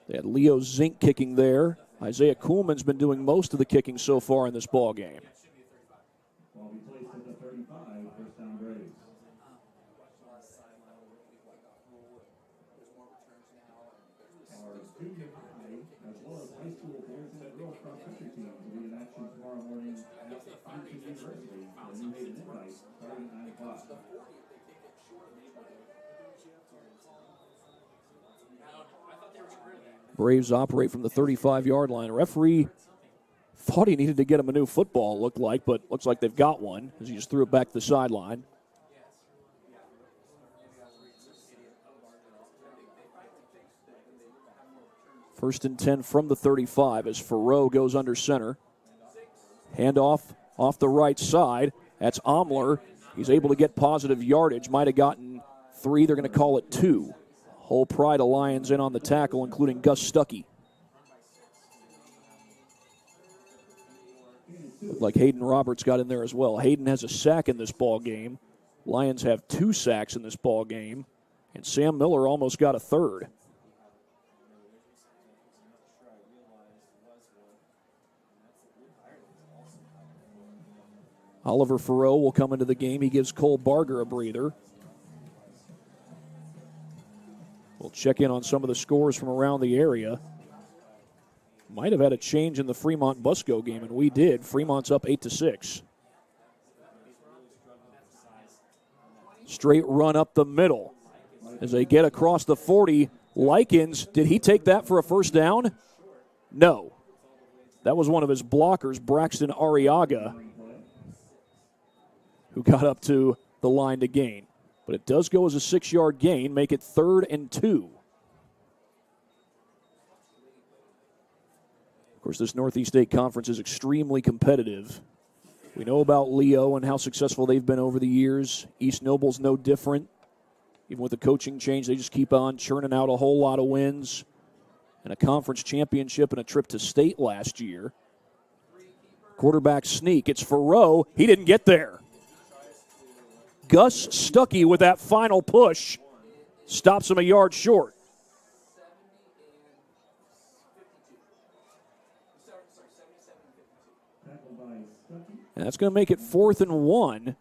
They had Leo Zink kicking there. Isaiah Kuhlman's been doing most of the kicking so far in this ball game. Braves operate from the 35-yard line. Referee thought he needed to get him a new football, looked like, but looks like they've got one as he just threw it back to the sideline. First and 10 from the 35 as Farrow goes under center. Handoff off the right side. That's Omler. He's able to get positive yardage. Might have gotten 3. They're going to call it 2. Whole pride of Lions in on the tackle, including Gus Stuckey. Looked like Hayden Roberts got in there as well. Hayden has a sack in this ball game. Lions have 2 sacks in this ball game. And Sam Miller almost got a 3rd. Oliver Farrow will come into the game. He gives Cole Barger a breather. We'll check in on some of the scores from around the area. Might have had a change in the Fremont-Busco game, and we did. Fremont's up 8-6. Straight run up the middle. As they get across the 40, Likens, did he take that for a first down? No. That was one of his blockers, Braxton Arriaga, who got up to the line to gain. But it does go as a 6-yard gain, make it 3rd and 2. Of course, this Northeast State Conference is extremely competitive. We know about Leo and how successful they've been over the years. East Noble's no different. Even with the coaching change, they just keep on churning out a whole lot of wins. And a conference championship and a trip to state last year. Quarterback sneak. It's Farrow. He didn't get there. Gus Stuckey with that final push stops him a yard short. And that's going to make it 4th and 1.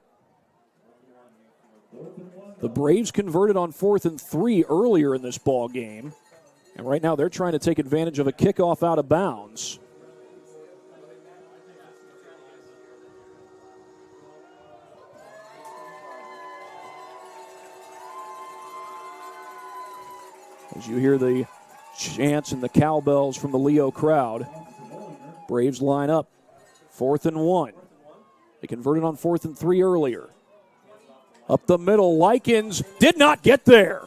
The Braves converted on 4th and 3 earlier in this ball game. And right now they're trying to take advantage of a kickoff out of bounds. As you hear the chants and the cowbells from the Leo crowd, Braves line up. 4th and 1. They converted on 4th and 3 earlier. Up the middle, Likens did not get there.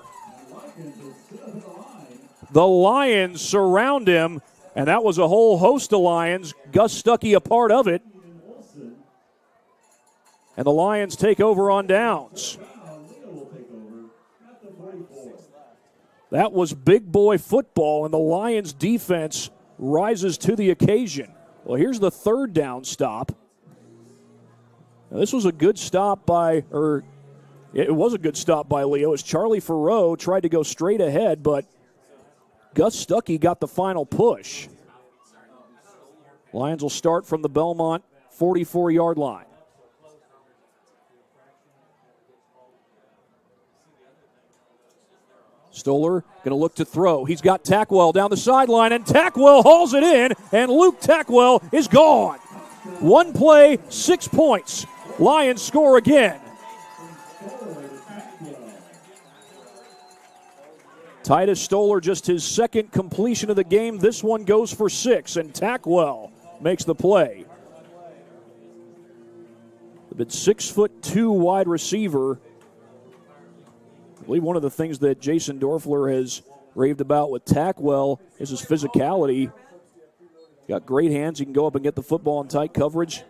The Lions surround him, and that was a whole host of Lions. Gus Stuckey a part of it. And the Lions take over on downs. That was big boy football, and the Lions defense rises to the occasion. Well, here's the 3rd down stop. Now, this was a good stop by, it was a good stop by Leo as Charlie Farrow tried to go straight ahead, but Gus Stuckey got the final push. Lions will start from the Bellmont 44-yard line. Stoller going to look to throw. He's got Tackwell down the sideline, and Tackwell hauls it in, and Luke Tackwell is gone. 1 play, 6 points. Lions score again. Titus Stoller, just his 2nd completion of the game. This one goes for 6, and Tackwell makes the play. The 6'2" wide receiver. I believe one of the things that Jason Dorfler has raved about with Tackwell is his physicality. Got great hands. He can go up and get the football in tight coverage.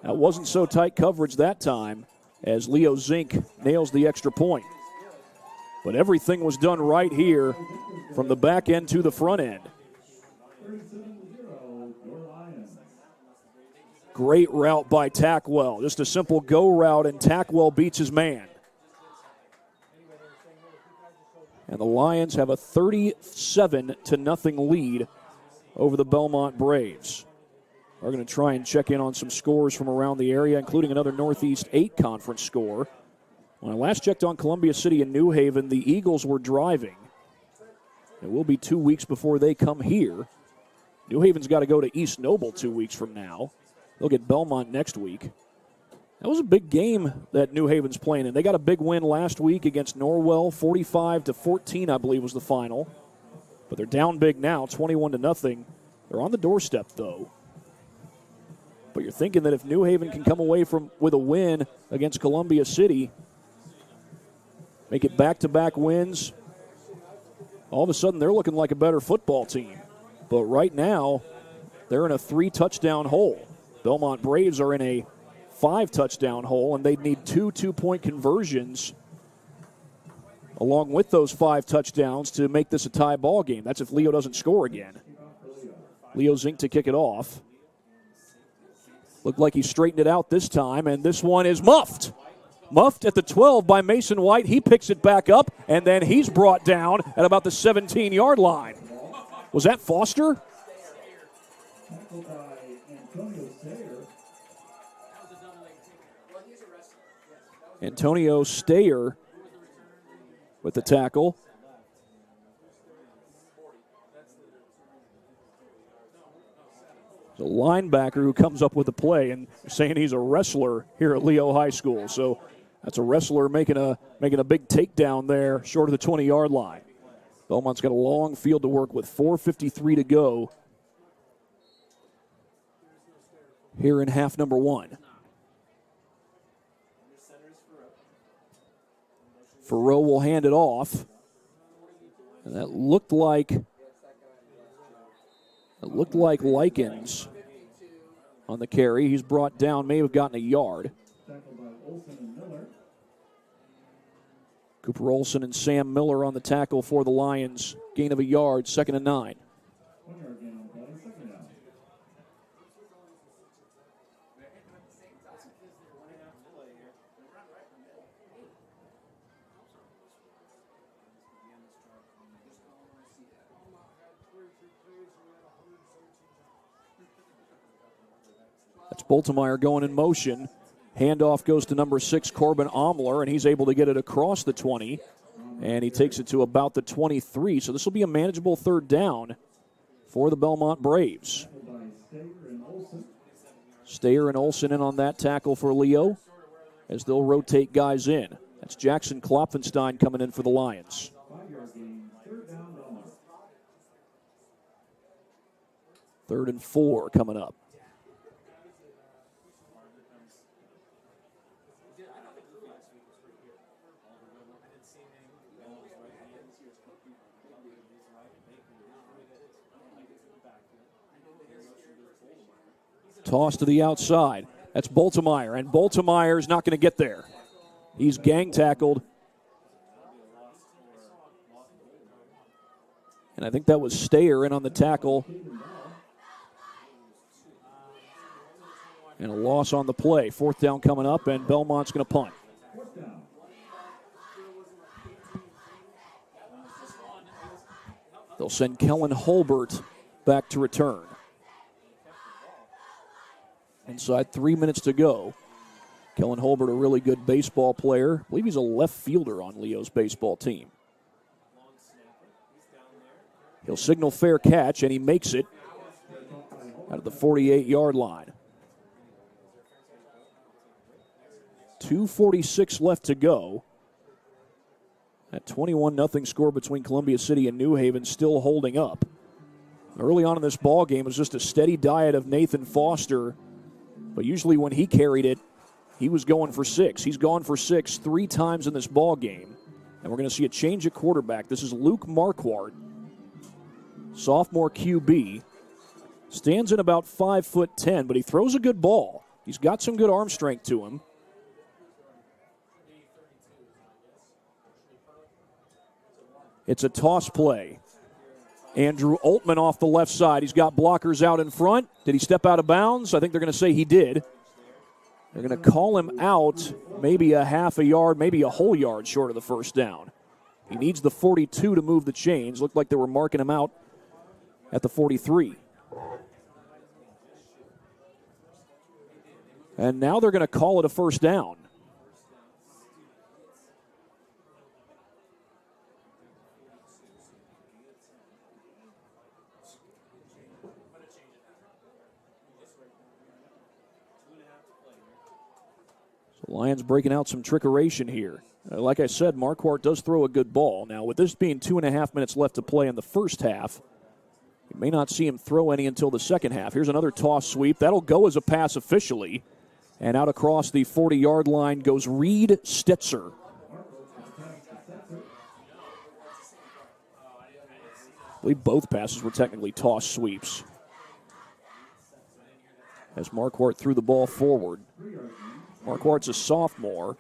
That wasn't so tight coverage that time as Leo Zink nails the extra point. But everything was done right here from the back end to the front end. Great route by Tackwell. Just a simple go route, and Tackwell beats his man. And the Lions have a 37-0 lead over the Bellmont Braves. We're going to try and check in on some scores from around the area, including another Northeast 8 conference score. When I last checked on Columbia City and New Haven, the Eagles were driving. It will be 2 weeks before they come here. New Haven's got to go to East Noble 2 weeks from now. They'll get Bellmont next week. That was a big game that New Haven's playing in. They got a big win last week against Norwell, 45-14, I believe was the final. But they're down big now, 21-0. They're on the doorstep, though. But you're thinking that if New Haven can come away with a win against Columbia City, make it back-to-back wins, all of a sudden they're looking like a better football team. But right now, they're in a 3-touchdown hole. Bellmont Braves are in a 5-touchdown hole, and they'd need 2 two-point conversions along with those 5 touchdowns to make this a tie ball game. That's if Leo doesn't score again. Leo Zink to kick it off. Looked like he straightened it out this time, and this one is muffed. Muffed at the 12 by Mason White. He picks it back up, and then he's brought down at about the 17-yard line. Was that Foster? Antonio Stayer with the tackle. The linebacker who comes up with the play and saying he's a wrestler here at Leo High School. So that's a wrestler making a big takedown there short of the 20-yard line. Belmont's got a long field to work with, 4:53 to go here in half number 1. Farrell will hand it off. And that looked like Likens on the carry. He's brought down, may have gotten a yard. Cooper Olson and Sam Miller on the tackle for the Lions. Gain of a yard, 2nd and 9. That's Boltemeyer going in motion. Handoff goes to number 6, Corbin Omler, and he's able to get it across the 20. And he takes it to about the 23. So this will be a manageable 3rd down for the Bellmont Braves. Stayer and Olson in on that tackle for Leo as they'll rotate guys in. That's Jackson Klopfenstein coming in for the Lions. Third and 4 coming up. Toss to the outside. That's Boltemeyer, and Boltemeyer's not going to get there. He's gang tackled. And I think that was Stayer in on the tackle. And a loss on the play. 4th down coming up, and Belmont's going to punt. They'll send Kellen Holbert back to return. Inside 3 minutes to go. Kellen Holbert, a really good baseball player. I believe he's a left fielder on Leo's baseball team. He'll signal fair catch, and he makes it out of the 48-yard line. 2:46 left to go. That 21-0 score between Columbia City and New Haven still holding up. Early on in this ball game, it was just a steady diet of Nathan Foster. But usually when he carried it, he was going for 6. He's gone for 6 3 times in this ball game. And we're going to see a change at quarterback. This is Luke Marquardt, sophomore QB. Stands in about 5'10", but he throws a good ball. He's got some good arm strength to him. It's a toss play. Andrew Altman off the left side. He's got blockers out in front. Did he step out of bounds? I think they're going to say he did. They're going to call him out maybe a half a yard, maybe a whole yard short of the 1st down. He needs the 42 to move the chains. Looked like they were marking him out at the 43. And now they're going to call it a 1st down. Lions breaking out some trickeration here. Like I said, Marquardt does throw a good ball. Now, with this being 2.5 minutes left to play in the first half, you may not see him throw any until the second half. Here's another toss sweep. That'll go as a pass officially. And out across the 40-yard line goes Reed Stetzer. I believe both passes were technically toss sweeps. As Marquardt threw the ball forward. Marquardt's a sophomore.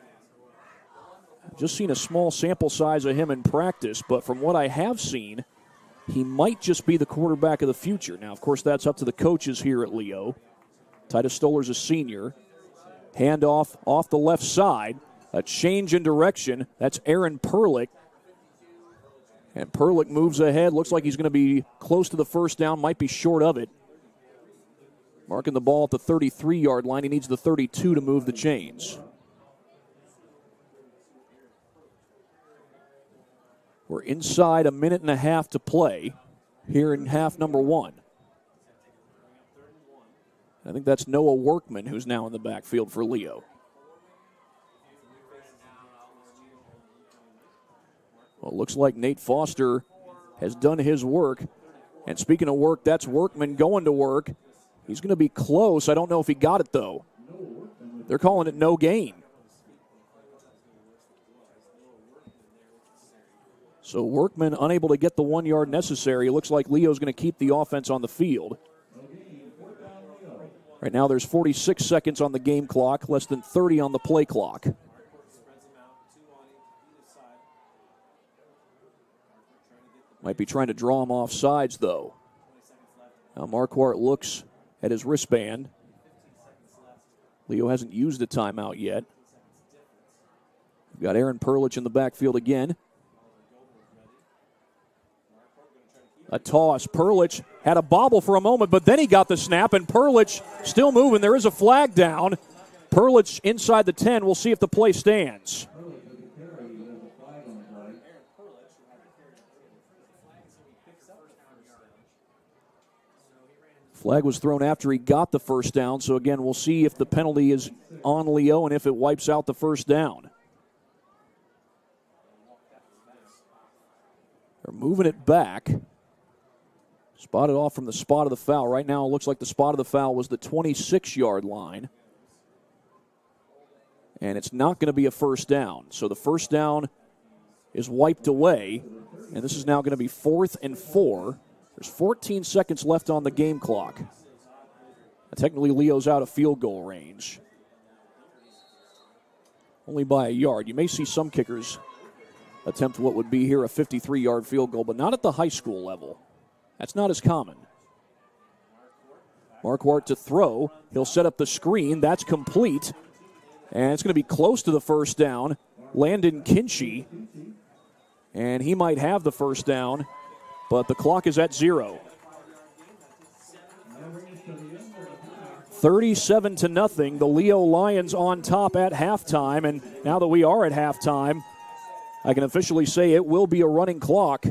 I've just seen a small sample size of him in practice, but from what I have seen, he might just be the quarterback of the future. Now, of course, that's up to the coaches here at Leo. Titus Stoller's a senior. Handoff off the left side. A change in direction. That's Aaron Perlick. And Perlick moves ahead. Looks like he's going to be close to the first down. Might be short of it. Marking the ball at the 33-yard line. He needs the 32 to move the chains. We're inside a minute and a half to play here in half number one. I think that's Noah Workman, who's now in the backfield for Leo. Well, it looks like Nate Foster has done his work. And speaking of work, that's Workman going to work. He's going to be close. I don't know if he got it, though. They're calling it no gain. So Workman unable to get the 1 yard necessary. It looks like Leo's going to keep the offense on the field. Right now there's 46 seconds on the game clock, less than 30 on the play clock. Might be trying to draw him off sides, though. Now Marquardt looks at his wristband. Leo hasn't used a timeout yet. We've got Aaron Perlich in the backfield again. A toss. Perlich had a bobble for a moment, but then he got the snap, and Perlich still moving. There is a flag down. Perlich inside the 10. We'll see if the play stands. Flag was thrown after he got the first down, so again, we'll see if the penalty is on Leo and if it wipes out the first down. They're moving it back. Spotted off from the spot of the foul. Right now it looks like the spot of the foul was the 26-yard line. And it's not going to be a first down. So the first down is wiped away. And this is now going to be 4th and 4. There's 14 seconds left on the game clock. Technically, Leo's out of field goal range. Only by a yard. You may see some kickers attempt what would be here a 53-yard field goal, but not at the high school level. That's not as common. Marquardt to throw. He'll set up the screen. That's complete. And it's going to be close to the first down. Landon Kinchy. And he might have the first down, but the clock is at 0. 37-0. The Leo Lions on top at halftime. And now that we are at halftime, I can officially say it will be a running clock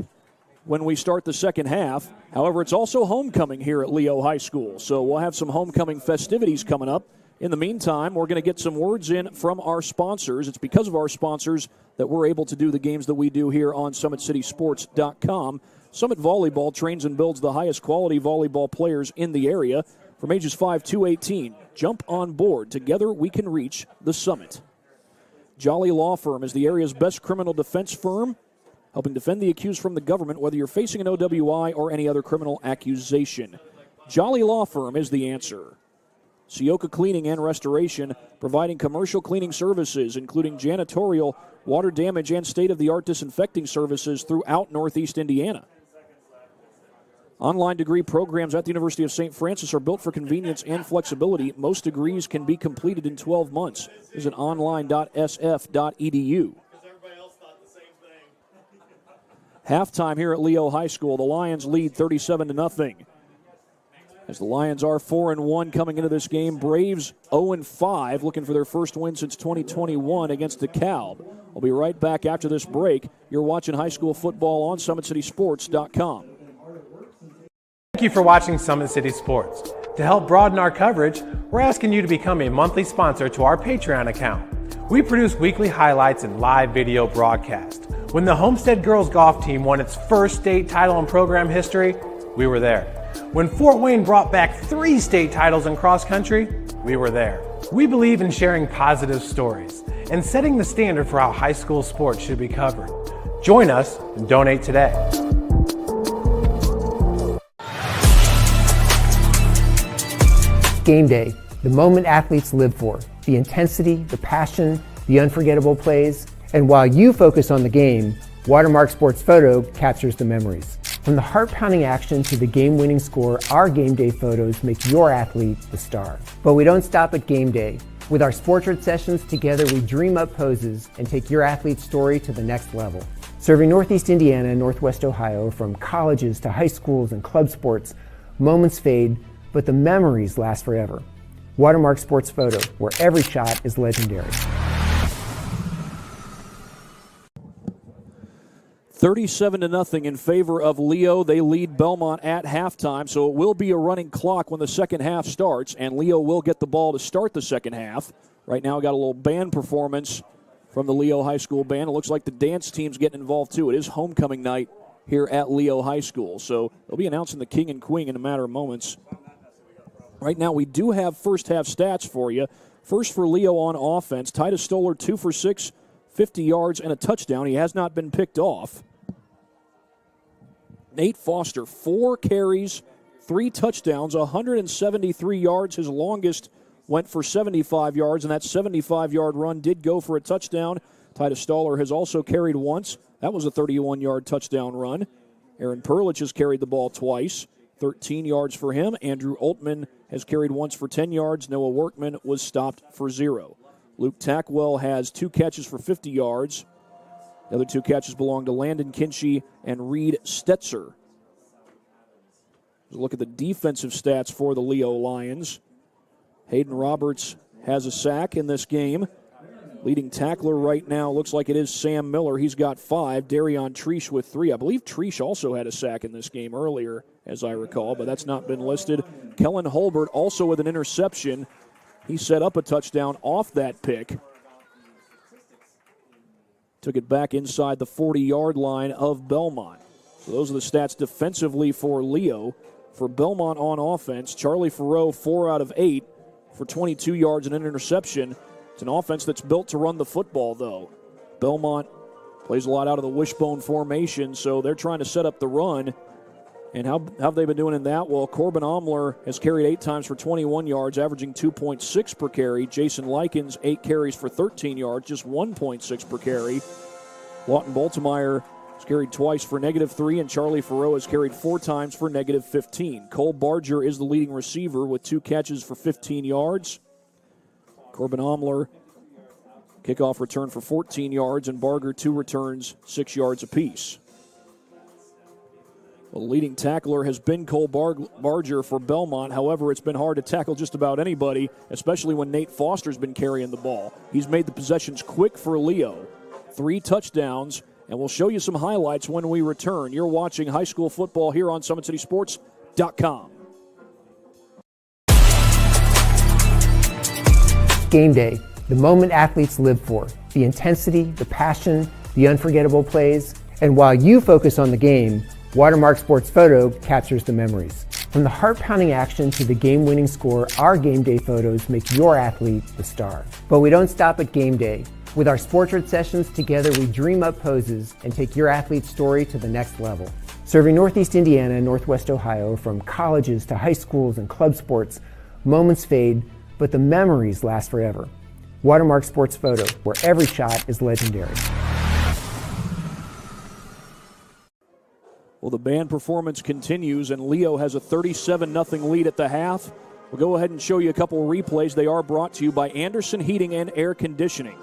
when we start the second half. However, it's also homecoming here at Leo High School, so we'll have some homecoming festivities coming up. In the meantime, we're going to get some words in from our sponsors. It's because of our sponsors that we're able to do the games that we do here on SummitCitySports.com. Summit Volleyball trains and builds the highest quality volleyball players in the area from ages 5 to 18. Jump on board. Together we can reach the summit. Jolly Law Firm is the area's best criminal defense firm, helping defend the accused from the government, whether you're facing an OWI or any other criminal accusation. Jolly Law Firm is the answer. Sioka Cleaning and Restoration, providing commercial cleaning services, including janitorial, water damage, and state-of-the-art disinfecting services throughout Northeast Indiana. Online degree programs at the University of St. Francis are built for convenience and flexibility. Most degrees can be completed in 12 months. Visit online.sf.edu. Halftime here at Leo High School. The Lions lead 37-0. As the Lions are 4-1 coming into this game. Braves 0-5, looking for their first win since 2021 against DeKalb. We'll be right back after this break. You're watching high school football on SummitCitySports.com. Thank you for watching Summit City Sports. To help broaden our coverage, we're asking you to become a monthly sponsor to our Patreon account. We produce weekly highlights and live video broadcast. When the Homestead girls golf team won its first state title in program history, we were there. When Fort Wayne brought back 3 state titles in cross country, we were there. We believe in sharing positive stories and setting the standard for how high school sports should be covered. Join us and donate today. Game day, the moment athletes live for, the intensity, the passion, the unforgettable plays, and while you focus on the game, Watermark Sports Photo captures the memories. From the heart-pounding action to the game-winning score, our game day photos make your athlete the star. But we don't stop at game day. With our Sportrait sessions, together we dream up poses and take your athlete's story to the next level. Serving Northeast Indiana and Northwest Ohio, from colleges to high schools and club sports, moments fade, but the memories last forever. Watermark Sports Photo, where every shot is legendary. 37-0 in favor of Leo. They lead Bellmont at halftime, so it will be a running clock when the second half starts, and Leo will get the ball to start the second half. Right now, got a little band performance from the Leo High School band. It looks like the dance team's getting involved, too. It is homecoming night here at Leo High School, so they'll be announcing the king and queen in a matter of moments. Right now, we do have first half stats for you. First for Leo on offense, Titus Stoller 2 for 6, 50 yards and a touchdown. He has not been picked off. Nate Foster, 4 carries, 3 touchdowns, 173 yards. His longest went for 75 yards, and that 75-yard run did go for a touchdown. Titus Stoller has also carried once. That was a 31-yard touchdown run. Aaron Perlich has carried the ball twice, 13 yards for him. Andrew Altman has carried once for 10 yards. Noah Workman was stopped for 0. Luke Tackwell has 2 catches for 50 yards. The other 2 catches belong to Landon Kinchy and Reed Stetzer. Look at the defensive stats for the Leo Lions. Hayden Roberts has a sack in this game. Leading tackler right now looks like it is Sam Miller. He's got 5. Darion Treesh with 3. I believe Treesh also had a sack in this game earlier, as I recall, but that's not been listed. Kellen Holbert also with an interception. He set up a touchdown off that pick. Took it back inside the 40-yard line of Bellmont. So those are the stats defensively for Leo. For Bellmont on offense, Charlie Farrow, 4 out of 8 for 22 yards and an interception. It's an offense that's built to run the football, though. Bellmont plays a lot out of the wishbone formation, so they're trying to set up the run. And how have they been doing in that? Well, Corbin Omler has carried 8 times for 21 yards, averaging 2.6 per carry. Jason Likens, 8 carries for 13 yards, just 1.6 per carry. Lawton Baltimore has carried twice for -3, and Charlie Farrow has carried 4 times for -15. Cole Barger is the leading receiver with 2 catches for 15 yards. Corbin Omler, kickoff return for 14 yards, and Barger 2 returns, 6 yards apiece. Well, the leading tackler has been Cole Barger for Bellmont. However, it's been hard to tackle just about anybody, especially when Nate Foster's been carrying the ball. He's made the possessions quick for Leo. 3 touchdowns, and we'll show you some highlights when we return. You're watching high school football here on SummitCitySports.com. Game day, the moment athletes live for, the intensity, the passion, the unforgettable plays, and while you focus on the game, Watermark Sports Photo captures the memories. From the heart-pounding action to the game-winning score, our game day photos make your athlete the star. But we don't stop at game day. With our Sportrait sessions, together we dream up poses and take your athlete's story to the next level. Serving Northeast Indiana and Northwest Ohio, from colleges to high schools and club sports, moments fade, but the memories last forever. Watermark Sports Photo, where every shot is legendary. Well, the band performance continues, and Leo has a 37-0 lead at the half. We'll go ahead and show you a couple of replays. They are brought to you by Anderson Heating and Air Conditioning.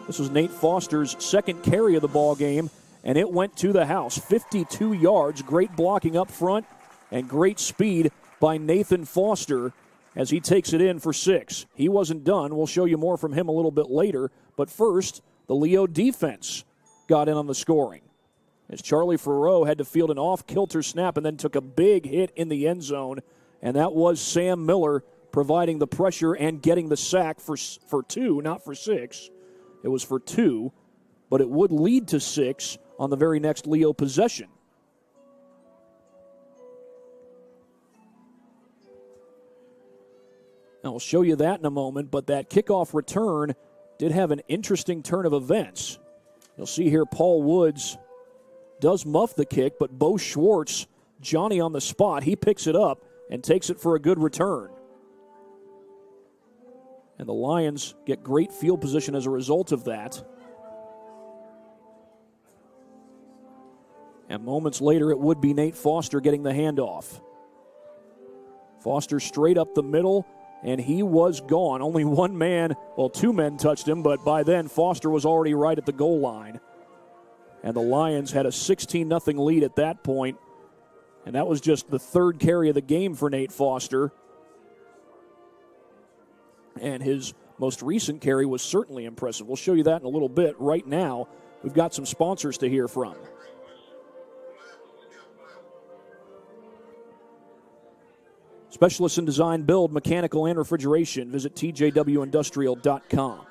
This was Nate Foster's second carry of the ball game, and it went to the house. 52 yards, great blocking up front, and great speed by Nathan Foster as he takes it in for 6. He wasn't done. We'll show you more from him a little bit later. But first, the Leo defense got in on the scoring, as Charlie Farrow had to field an off-kilter snap and then took a big hit in the end zone, and that was Sam Miller providing the pressure and getting the sack for 2, not for 6. It was for 2, but it would lead to 6 on the very next Leo possession. I'll show you that in a moment, but that kickoff return did have an interesting turn of events. You'll see here Paul Woods does muff the kick, but Bo Schwartz, Johnny on the spot, he picks it up and takes it for a good return. And the Lions get great field position as a result of that. And moments later, it would be Nate Foster getting the handoff. Foster straight up the middle, and he was gone. Only one man, well, 2 men touched him, but by then Foster was already right at the goal line. And the Lions had a 16-0 lead at that point, and that was just the 3rd carry of the game for Nate Foster. And his most recent carry was certainly impressive. We'll show you that in a little bit. Right now, we've got some sponsors to hear from. Specialists in design, build, mechanical, and refrigeration. Visit tjwindustrial.com.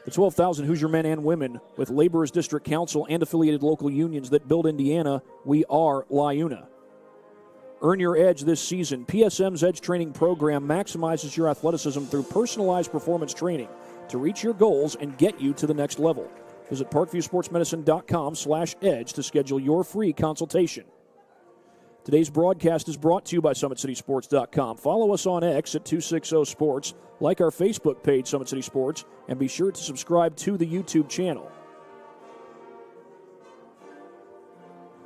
The 12,000 Hoosier men and women with Laborers District Council and affiliated local unions that build Indiana, we are LIUNA. Earn your edge this season. PSM's Edge Training Program maximizes your athleticism through personalized performance training to reach your goals and get you to the next level. Visit parkviewsportsmedicine.com/edge to schedule your free consultation. Today's broadcast is brought to you by SummitCitySports.com. Follow us on X at 260Sports, like our Facebook page, Summit City Sports, and be sure to subscribe to the YouTube channel.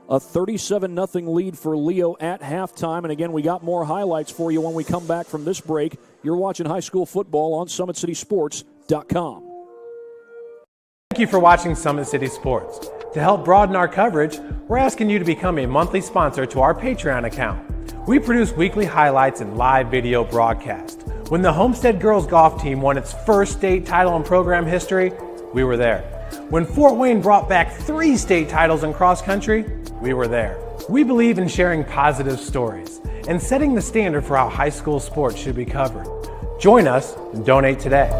A 37-0 lead for Leo at halftime. And again, we got more highlights for you when we come back from this break. You're watching high school football on SummitCitySports.com. Thank you for watching Summit City Sports. To help broaden our coverage, we're asking you to become a monthly sponsor to our Patreon account. We produce weekly highlights and live video broadcasts. When the Homestead Girls Golf Team won its first state title in program history, we were there. When Fort Wayne brought back 3 state titles in cross country, we were there. We believe in sharing positive stories and setting the standard for how high school sports should be covered. Join us and donate today.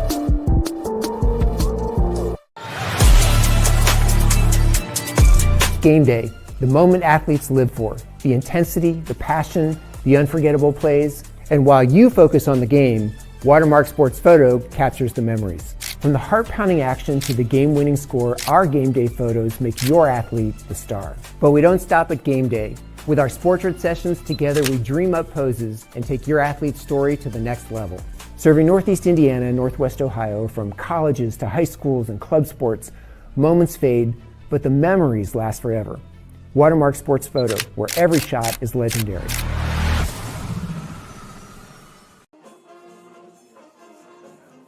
Game day, the moment athletes live for, the intensity, the passion, the unforgettable plays. And while you focus on the game, Watermark Sports Photo captures the memories. From the heart-pounding action to the game-winning score, our game day photos make your athlete the star. But we don't stop at game day. With our Sportrait sessions, together we dream up poses and take your athlete's story to the next level. Serving Northeast Indiana and Northwest Ohio, from colleges to high schools and club sports, moments fade, but the memories last forever. Watermark Sports Photo, where every shot is legendary.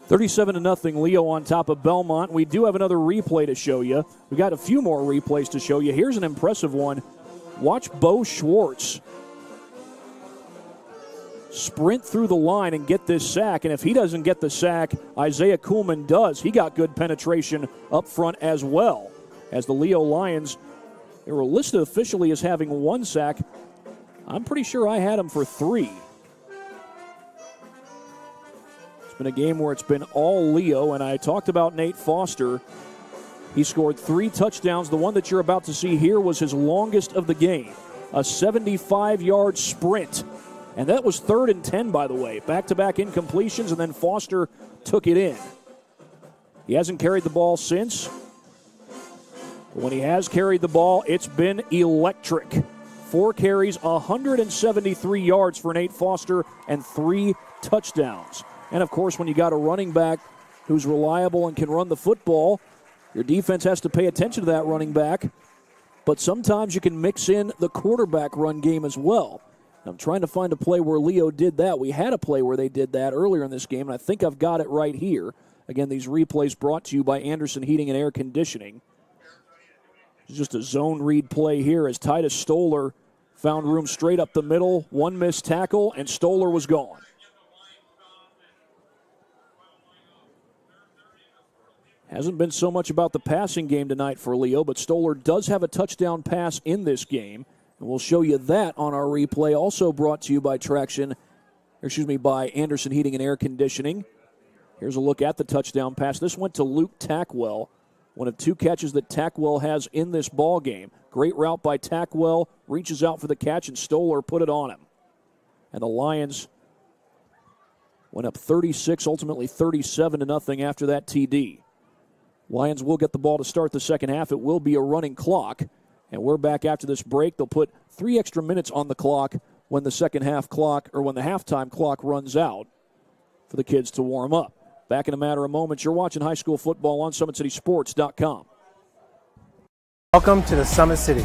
$37-0 Leo on top of Bellmont. We do have another replay to show you. We got a few more replays to show you. Here's an impressive one. Watch Bo Schwartz sprint through the line and get this sack. And if he doesn't get the sack, Isaiah Kuhlman does. He got good penetration up front as well. As the Leo Lions, they were listed officially as having 1 sack. I'm pretty sure I had them for 3. It's been a game where it's been all Leo, and I talked about Nate Foster. He scored 3 touchdowns. The one that you're about to see here was his longest of the game, a 75-yard sprint. And that was 3rd and 10, by the way. Back-to-back incompletions, and then Foster took it in. He hasn't carried the ball since. When he has carried the ball, it's been electric. 4 carries, 173 yards for Nate Foster, and 3 touchdowns. And, of course, when you got a running back who's reliable and can run the football, your defense has to pay attention to that running back. But sometimes you can mix in the quarterback run game as well. I'm trying to find a play where Leo did that. We had a play where they did that earlier in this game, and I think I've got it right here. Again, these replays brought to you by Anderson Heating and Air Conditioning. It's just a zone read play here as Titus Stoller found room straight up the middle. 1 missed tackle, and Stoller was gone. Hasn't been so much about the passing game tonight for Leo, but Stoller does have a touchdown pass in this game. And we'll show you that on our replay. Also brought to you by by Anderson Heating and Air Conditioning. Here's a look at the touchdown pass. This went to Luke Tackwell, one of two catches that Tackwell has in this ball game. Great route by Tackwell, reaches out for the catch, and Stoller put it on him. And the Lions went up 36, ultimately 37-0 after that TD. Lions will get the ball to start the second half. It will be a running clock. And we're back after this break. They'll put 3 extra minutes on the clock when the second half clock, or when the halftime clock runs out for the kids to warm up. Back in a matter of moments. You're watching high school football on SummitCitySports.com. Welcome to the Summit City,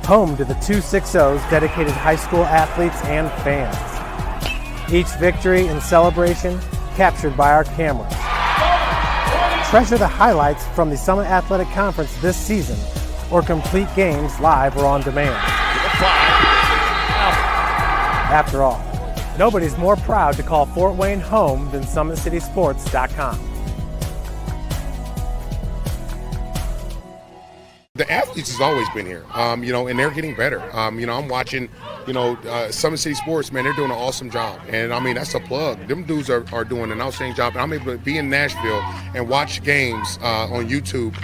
home to the 260's dedicated high school athletes and fans. Each victory and celebration captured by our cameras. Treasure the highlights from the Summit Athletic Conference this season, or complete games live or on demand. After all, nobody's more proud to call Fort Wayne home than SummitCitySports.com. The athletes has always been here, and they're getting better. I'm watching, Summit City Sports, man, they're doing an awesome job. And, that's a plug. Them dudes are doing an outstanding job. And I'm able to be in Nashville and watch games on YouTube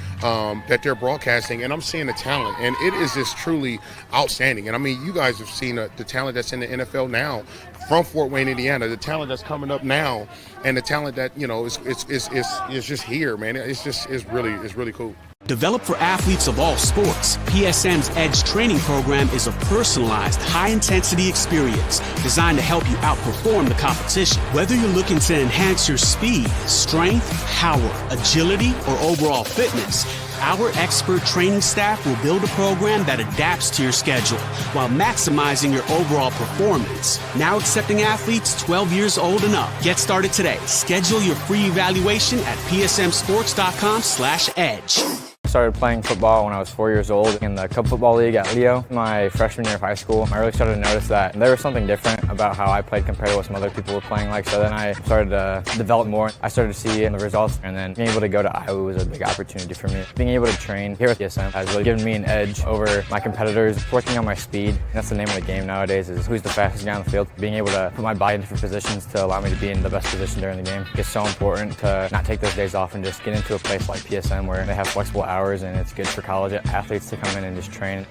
that they're broadcasting, and I'm seeing the talent. And it is just truly outstanding. And, you guys have seen the talent that's in the NFL now from Fort Wayne, Indiana, the talent that's coming up now, and the talent that, is just here, man. It's really cool. Developed for athletes of all sports, PSM's Edge training program is a personalized, high-intensity experience designed to help you outperform the competition. Whether you're looking to enhance your speed, strength, power, agility, or overall fitness, our expert training staff will build a program that adapts to your schedule while maximizing your overall performance. Now accepting athletes 12 years old and up. Get started today. Schedule your free evaluation at psmsports.com/edge. I started playing football when I was 4 years old in the Cup Football League at Leo. My freshman year of high school, I really started to notice that there was something different about how I played compared to what some other people were playing like. So then I started to develop more. I started to see the results, and then being able to go to Iowa was a big opportunity for me. Being able to train here at PSM has really given me an edge over my competitors. Working on my speed, that's the name of the game nowadays, is who's the fastest guy on the field. Being able to put my body in different positions to allow me to be in the best position during the game. It's so important to not take those days off and just get into a place like PSM where they have flexible hours, and it's good for college athletes to come in and just train.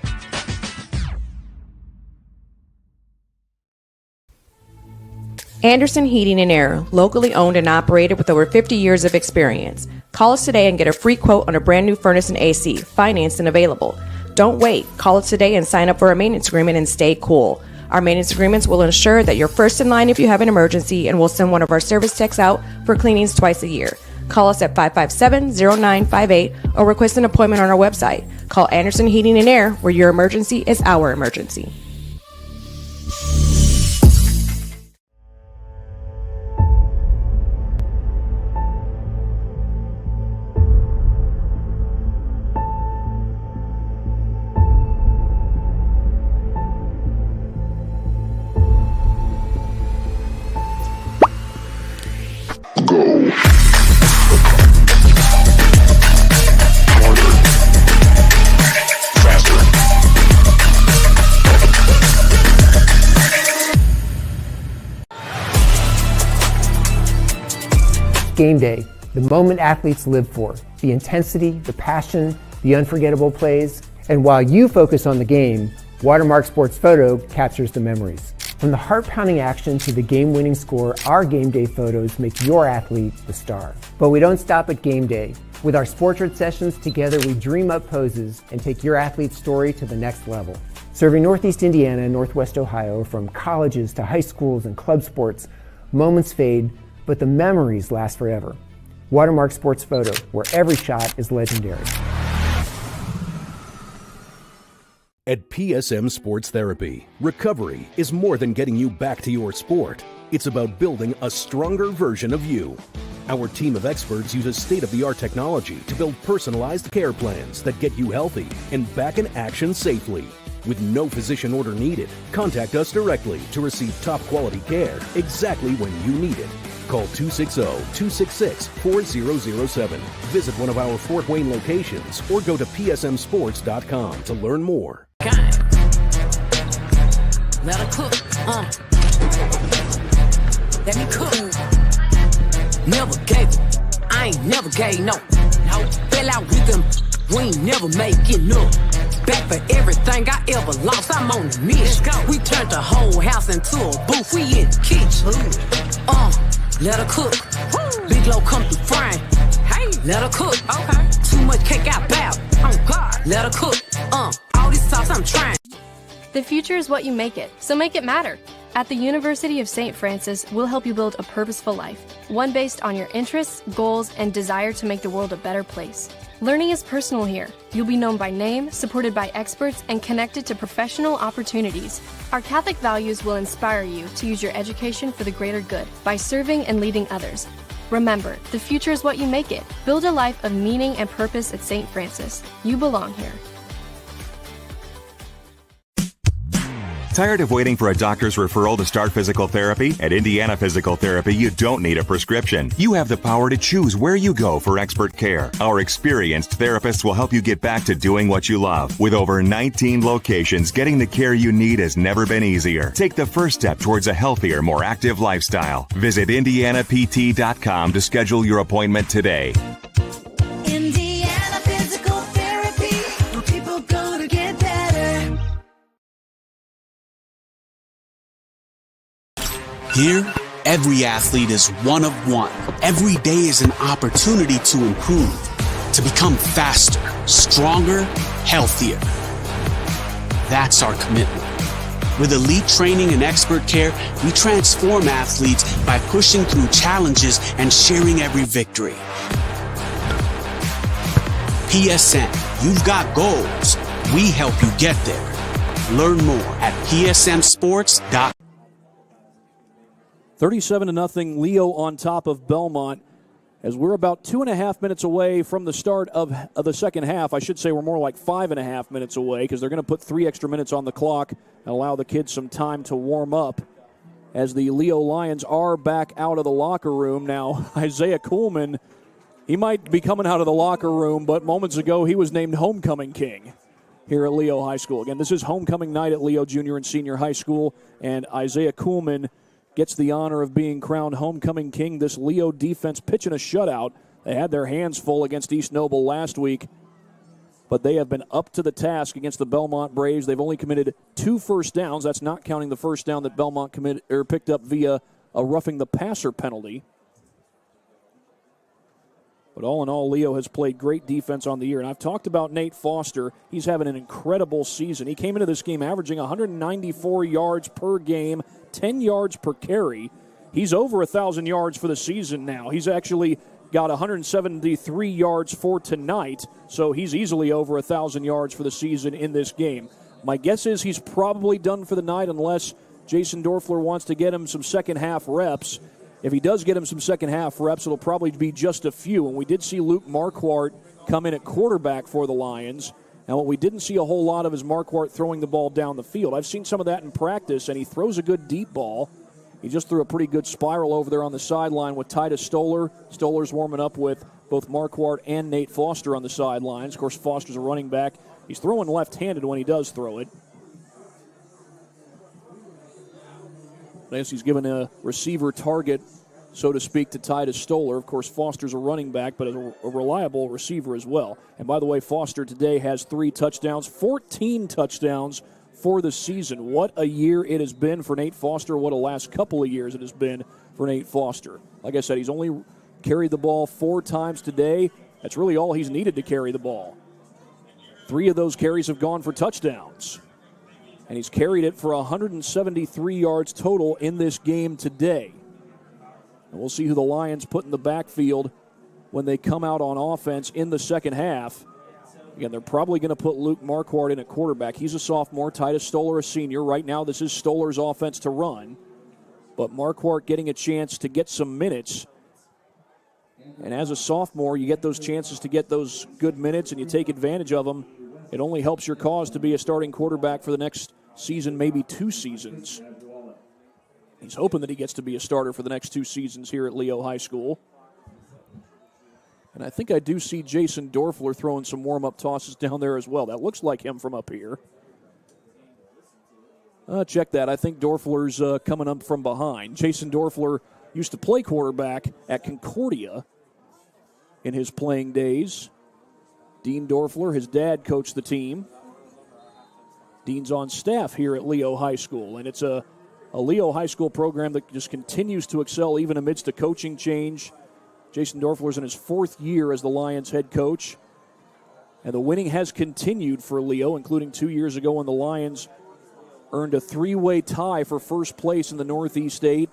Anderson Heating and Air, locally owned and operated with over 50 years of experience. Call us today and get a free quote on a brand new furnace and AC, financed and available. Don't wait. Call us today and sign up for a maintenance agreement and stay cool. Our maintenance agreements will ensure that you're first in line if you have an emergency, and we'll send one of our service techs out for cleanings twice a year. Call us at 557-0958 or request an appointment on our website. Call Anderson Heating and Air, where your emergency is our emergency. Game day, the moment athletes live for, the intensity, the passion, the unforgettable plays. And while you focus on the game, Watermark Sports Photo captures the memories. From the heart-pounding action to the game-winning score, our game day photos make your athlete the star. But we don't stop at game day. With our Sportrait sessions, together we dream up poses and take your athlete's story to the next level. Serving Northeast Indiana and Northwest Ohio, from colleges to high schools and club sports, moments fade, but the memories last forever. Watermark Sports Photo, where every shot is legendary. At PSM Sports Therapy, recovery is more than getting you back to your sport. It's about building a stronger version of you. Our team of experts uses state-of-the-art technology to build personalized care plans that get you healthy and back in action safely. With no physician order needed, contact us directly to receive top-quality care exactly when you need it. Call 260-266-4007. Visit one of our Fort Wayne locations or go to psmsports.com to learn more. Let her cook, let me cook. never gave it. I ain't never gave no. Fell out with them, we ain't never make it up. Back for everything I ever lost, I'm on the mission. We turned the whole house into a booth, we in the kitchen. Let her cook. Big low come through frying. Hey, let her cook. Okay. Too much cake out bow. Oh God, let her cook. All this sauce I'm trying. The future is what you make it, so make it matter. At the University of St. Francis, we'll help you build a purposeful life, one based on your interests, goals, and desire to make the world a better place. Learning is personal here. You'll be known by name, supported by experts, and connected to professional opportunities. Our Catholic values will inspire you to use your education for the greater good by serving and leading others. Remember, the future is what you make it. Build a life of meaning and purpose at St. Francis. You belong here. Tired of waiting for a doctor's referral to start physical therapy? At Indiana Physical Therapy, you don't need a prescription. You have the power to choose where you go for expert care. Our experienced therapists will help you get back to doing what you love. With over 19 locations, getting the care you need has never been easier. Take the first step towards a healthier, more active lifestyle. Visit IndianaPT.com to schedule your appointment today. Indiana Physical Therapy, where people go to get better. Here, every athlete is one of one. Every day is an opportunity to improve, to become faster, stronger, healthier. That's our commitment. With elite training and expert care, we transform athletes by pushing through challenges and sharing every victory. PSN, you've got goals. We help you get there. Learn more at psmsports.com. 37-0, Leo on top of Bellmont. As we're about 2.5 minutes away from the start of the second half. I should say we're more like 5.5 minutes away because they're going to put 3 extra minutes on the clock and allow the kids some time to warm up as the Leo Lions are back out of the locker room. Now, Isaiah Kuhlman, he might be coming out of the locker room, but moments ago he was named Homecoming King here at Leo High School. Again, this is homecoming night at Leo Junior and Senior High School, and Isaiah Kuhlman gets the honor of being crowned homecoming king. This Leo defense pitching a shutout. They had their hands full against East Noble last week, but they have been up to the task against the Bellmont Braves. They've only committed 2 first downs. That's not counting the first down that Bellmont picked up via a roughing the passer penalty. But all in all, Leo has played great defense on the year. And I've talked about Nate Foster. He's having an incredible season. He came into this game averaging 194 yards per game, 10 yards per carry. He's over 1,000 yards for the season now. He's actually got 173 yards for tonight, so he's easily over 1,000 yards for the season in this game. My guess is he's probably done for the night unless Jason Dorfler wants to get him some second-half reps. If he does get him some second-half reps, it'll probably be just a few. And we did see Luke Marquardt come in at quarterback for the Lions. Now, what we didn't see a whole lot of is Marquardt throwing the ball down the field. I've seen some of that in practice, and he throws a good deep ball. He just threw a pretty good spiral over there on the sideline with Titus Stoller. Stoller's warming up with both Marquardt and Nate Foster on the sidelines. Of course, Foster's a running back. He's throwing left-handed when he does throw it. I guess he's given a receiver target, so to speak, to Titus Stoller. Of course, Foster's a running back, but a reliable receiver as well. And by the way, Foster today has 3 touchdowns, 14 touchdowns for the season. What a year it has been for Nate Foster. What a last couple of years it has been for Nate Foster. Like I said, he's only carried the ball 4 times today. That's really all he's needed to carry the ball. 3 of those carries have gone for touchdowns. And he's carried it for 173 yards total in this game today. And we'll see who the Lions put in the backfield when they come out on offense in the second half. Again, they're probably going to put Luke Marquardt in at quarterback. He's a sophomore, Titus Stoller a senior. Right now, this is Stoller's offense to run. But Marquardt getting a chance to get some minutes. And as a sophomore, you get those chances to get those good minutes and you take advantage of them. It only helps your cause to be a starting quarterback for the next season, maybe 2 seasons. He's hoping that he gets to be a starter for the next 2 seasons here at Leo High School. And I think I do see Jason Dorfler throwing some warm-up tosses down there as well. That looks like him from up here. Check that. I think Dorfler's coming up from behind. Jason Dorfler used to play quarterback at Concordia in his playing days. Dean Dorfler, his dad, coached the team. Dean's on staff here at Leo High School, and it's a Leo High School program that just continues to excel even amidst a coaching change. Jason Dorfler's in his 4th year as the Lions head coach, and the winning has continued for Leo, including 2 years ago when the Lions earned a 3-way tie for first place in the Northeast 8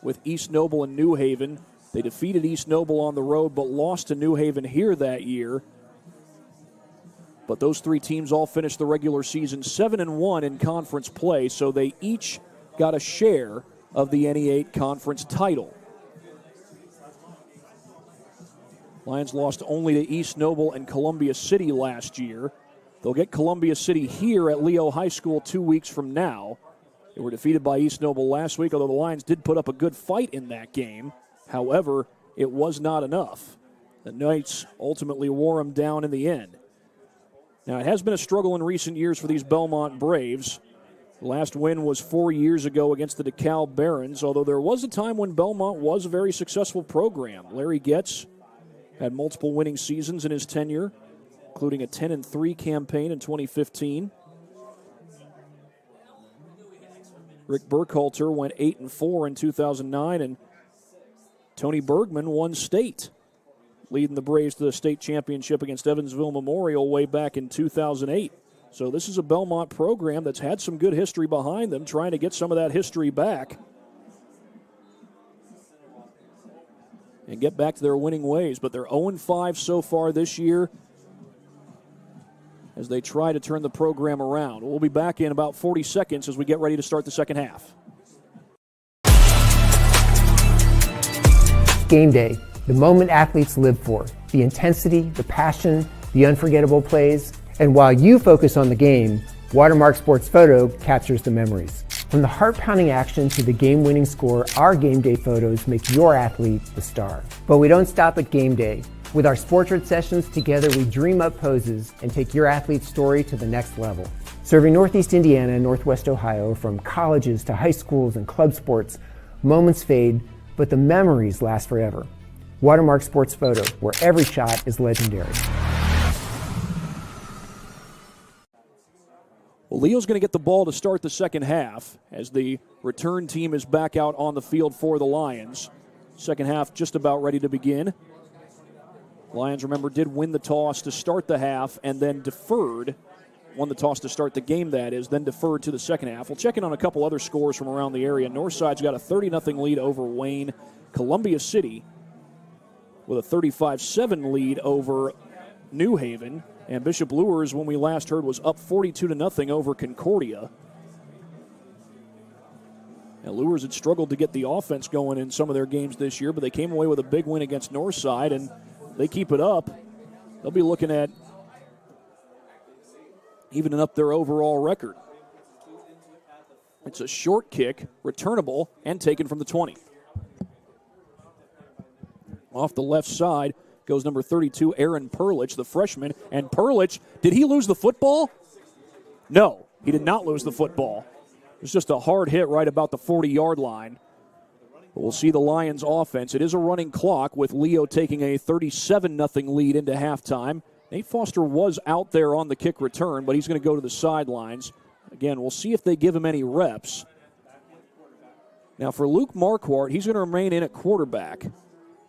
with East Noble and New Haven. They defeated East Noble on the road but lost to New Haven here that year. But those 3 teams all finished the regular season 7-1 in conference play, so they each got a share of the NE8 conference title. Lions lost only to East Noble and Columbia City last year. They'll get Columbia City here at Leo High School 2 weeks from now. They were defeated by East Noble last week, although the Lions did put up a good fight in that game. However, it was not enough. The Knights ultimately wore them down in the end. Now, it has been a struggle in recent years for these Bellmont Braves. The last win was 4 years ago against the DeKalb Barons, although there was a time when Bellmont was a very successful program. Larry Getz had multiple winning seasons in his tenure, including a 10-3 campaign in 2015. Rick Burkhalter went 8-4 in 2009, and Tony Bergman won state, leading the Braves to the state championship against Evansville Memorial way back in 2008. So this is a Bellmont program that's had some good history behind them, trying to get some of that history back and get back to their winning ways. But they're 0-5 so far this year as they try to turn the program around. We'll be back in about 40 seconds as we get ready to start the second half. Game day, the moment athletes live for, the intensity, the passion, the unforgettable plays. And while you focus on the game, Watermark Sports Photo captures the memories. From the heart-pounding action to the game-winning score, our game day photos make your athlete the star. But we don't stop at game day. With our Sportrait sessions together, we dream up poses and take your athlete's story to the next level. Serving Northeast Indiana and Northwest Ohio, from colleges to high schools and club sports, moments fade, but the memories last forever. Watermark Sports Photo, where every shot is legendary. Well, Leo's going to get the ball to start the second half as the return team is back out on the field for the Lions. Second half just about ready to begin. Lions, remember, did win the toss to start the half and then deferred. Won the toss to start the game, that is, then deferred to the second half. We'll check in on a couple other scores from around the area. Northside's got a 30-0 lead over Wayne. Columbia City with a 35-7 lead over New Haven. And Bishop Luers, when we last heard, was up 42-0 over Concordia. And Luers had struggled to get the offense going in some of their games this year, but they came away with a big win against Northside, and they keep it up. They'll be looking at evening up their overall record. It's a short kick, returnable, and taken from the 20. Off the left side goes number 32, Aaron Perlich, the freshman. And Perlich, did he lose the football? No, he did not lose the football. It was just a hard hit right about the 40-yard line. But we'll see the Lions' offense. It is a running clock with Leo taking a 37-0 lead into halftime. Nate Foster was out there on the kick return, but he's going to go to the sidelines. Again, we'll see if they give him any reps. Now for Luke Marquardt, he's going to remain in at quarterback.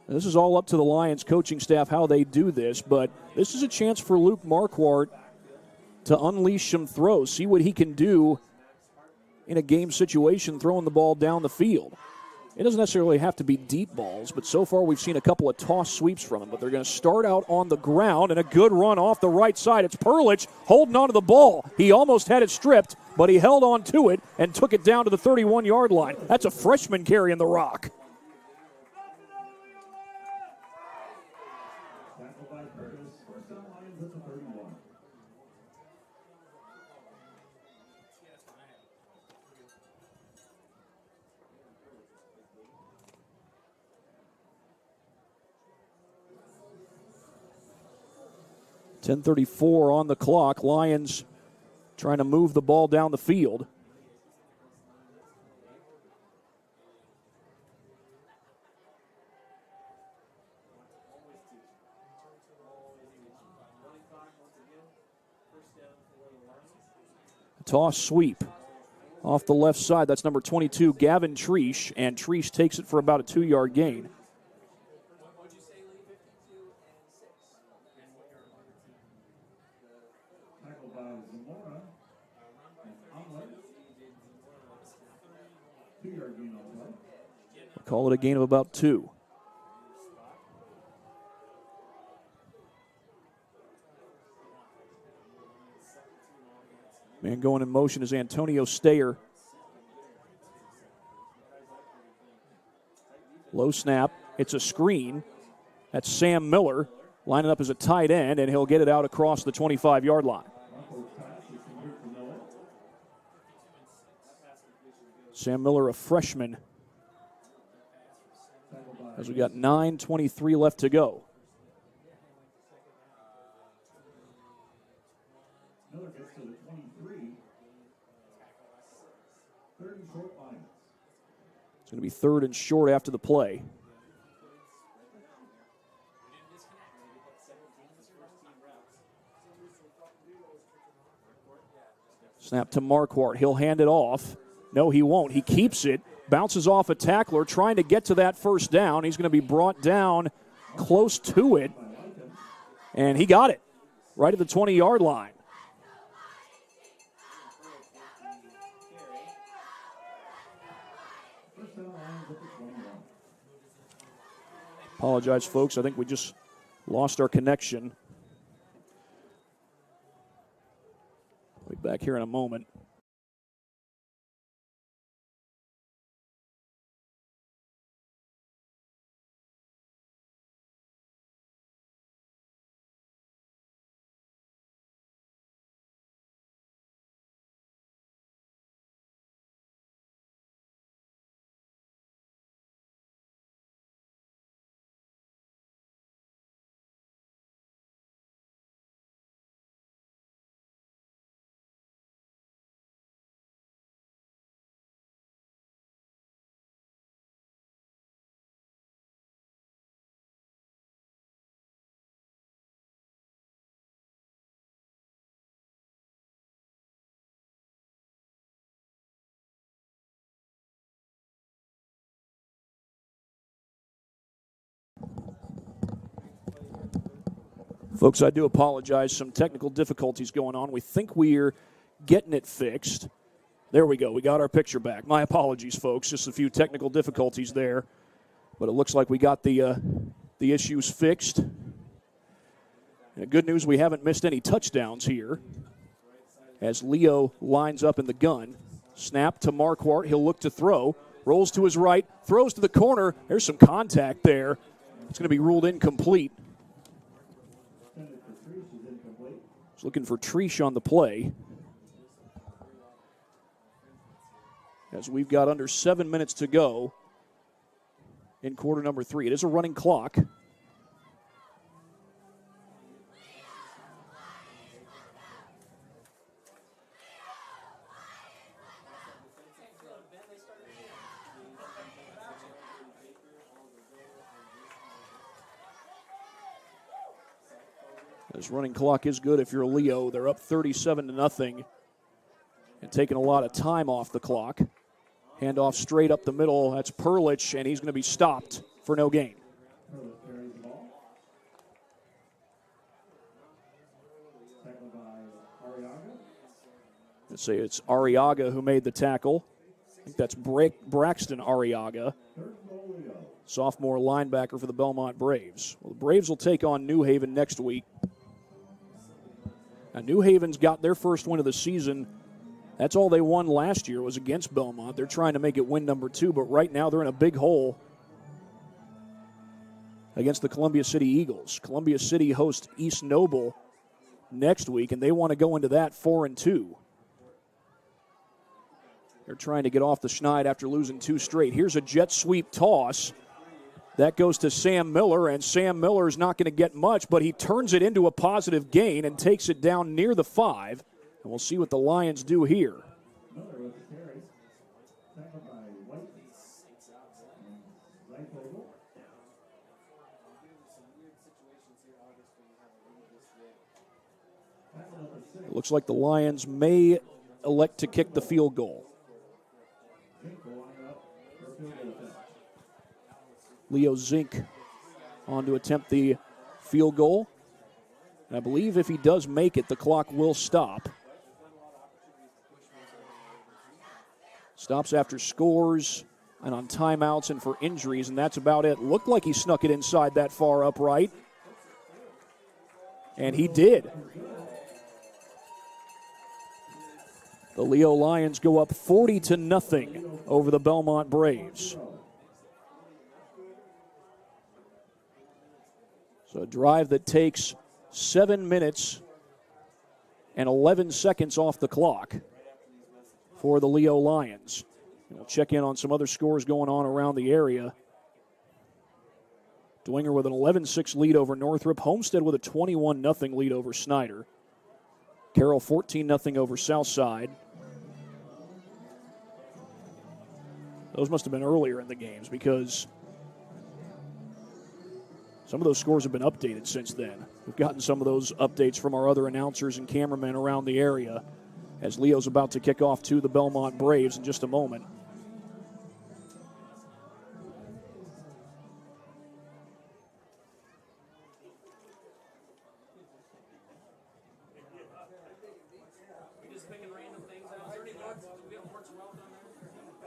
This is all up to the Lions coaching staff how they do this, but this is a chance for Luke Marquardt to unleash some throws, see what he can do in a game situation throwing the ball down the field. It doesn't necessarily have to be deep balls, but so far we've seen a couple of toss sweeps from him, but they're going to start out on the ground, and a good run off the right side. It's Perlich holding on to the ball. He almost had it stripped, but he held on to it and took it down to the 31-yard line. That's a freshman carrying the rock. .10:34 on the clock. Lions trying to move the ball down the field. Toss sweep off the left side. That's number 22, Gavin Treesh, and Treesh takes it for about a 2-yard gain. Call it a gain of about 2. Man going in motion is Antonio Stayer. Low snap. It's a screen. That's Sam Miller lining up as a tight end, and he'll get it out across the 25-yard line. Sam Miller, a freshman. As we got 9:23 left to go. It's going to be 3rd and short after the play. Snap to Marquardt. He'll hand it off. No, he won't. He keeps it. Bounces off a tackler, trying to get to that first down. He's going to be brought down close to it. And he got it right at the 20-yard line. Apologize, folks. I think we just lost our connection. We'll be back here in a moment. Folks, I do apologize. Some technical difficulties going on. We think we're getting it fixed. There we go. We got our picture back. My apologies, folks. Just a few technical difficulties there. But it looks like we got the issues fixed. And good news, we haven't missed any touchdowns here. As Leo lines up in the gun. Snap to Marquardt. He'll look to throw. Rolls to his right. Throws to the corner. There's some contact there. It's going to be ruled incomplete. Looking for Treesh on the play. As we've got under 7 minutes to go in quarter number 3. It is a running clock. This running clock is good if you're a Leo. They're up 37-0 and taking a lot of time off the clock. Handoff straight up the middle. That's Perlich, and he's going to be stopped for no gain. Let's say it's Arriaga who made the tackle. I think that's Braxton Arriaga, sophomore linebacker for the Bellmont Braves. Well, the Braves will take on New Haven next week. Now, New Haven's got their first win of the season. That's all they won last year was against Bellmont. They're trying to make it win number 2, but right now they're in a big hole against the Columbia City Eagles. Columbia City hosts East Noble next week, and they want to go into that 4-2. They're trying to get off the schneid after losing 2 straight. Here's a jet sweep toss. That goes to Sam Miller, and Sam Miller is not going to get much, but he turns it into a positive gain and takes it down near the 5. And we'll see what the Lions do here. It looks like the Lions may elect to kick the field goal. Leo Zink on to attempt the field goal. And I believe if he does make it, the clock will stop. Stops after scores and on timeouts and for injuries, and that's about it. Looked like he snuck it inside that far upright. And he did. The Leo Lions go up 40-0 over the Bellmont Braves. So a drive that takes 7 minutes and 11 seconds off the clock for the Leo Lions. And we'll check in on some other scores going on around the area. Dwenger with an 11-6 lead over Northrop. Homestead with a 21-0 lead over Snyder. Carroll 14-0 over Southside. Those must have been earlier in the games because some of those scores have been updated since then. We've gotten some of those updates from our other announcers and cameramen around the area as Leo's about to kick off to the Bellmont Braves in just a moment.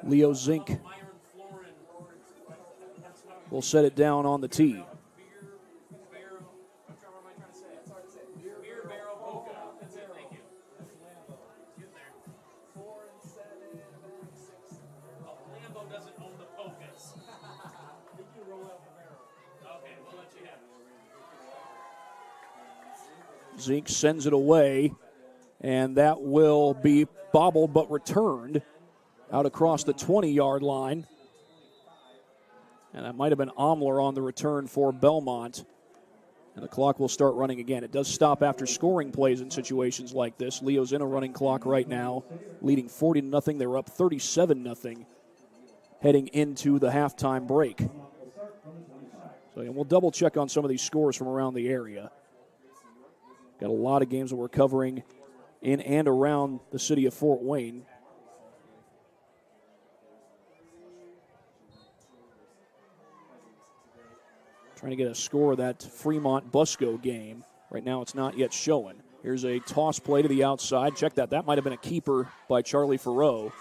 Leo Zink will set it down on the tee. Zink sends it away, and that will be bobbled but returned out across the 20-yard line. And that might have been Omler on the return for Bellmont. And the clock will start running again. It does stop after scoring plays in situations like this. Leo's in a running clock right now, leading 40-0. They're up 37-0 heading into the halftime break. So and we'll double check on some of these scores from around the area. Got a lot of games that we're covering in and around the city of Fort Wayne. Trying to get a score of that Fremont-Busco game. Right now it's not yet showing. Here's a toss play to the outside. Check that. That might have been a keeper by Charlie Farreau.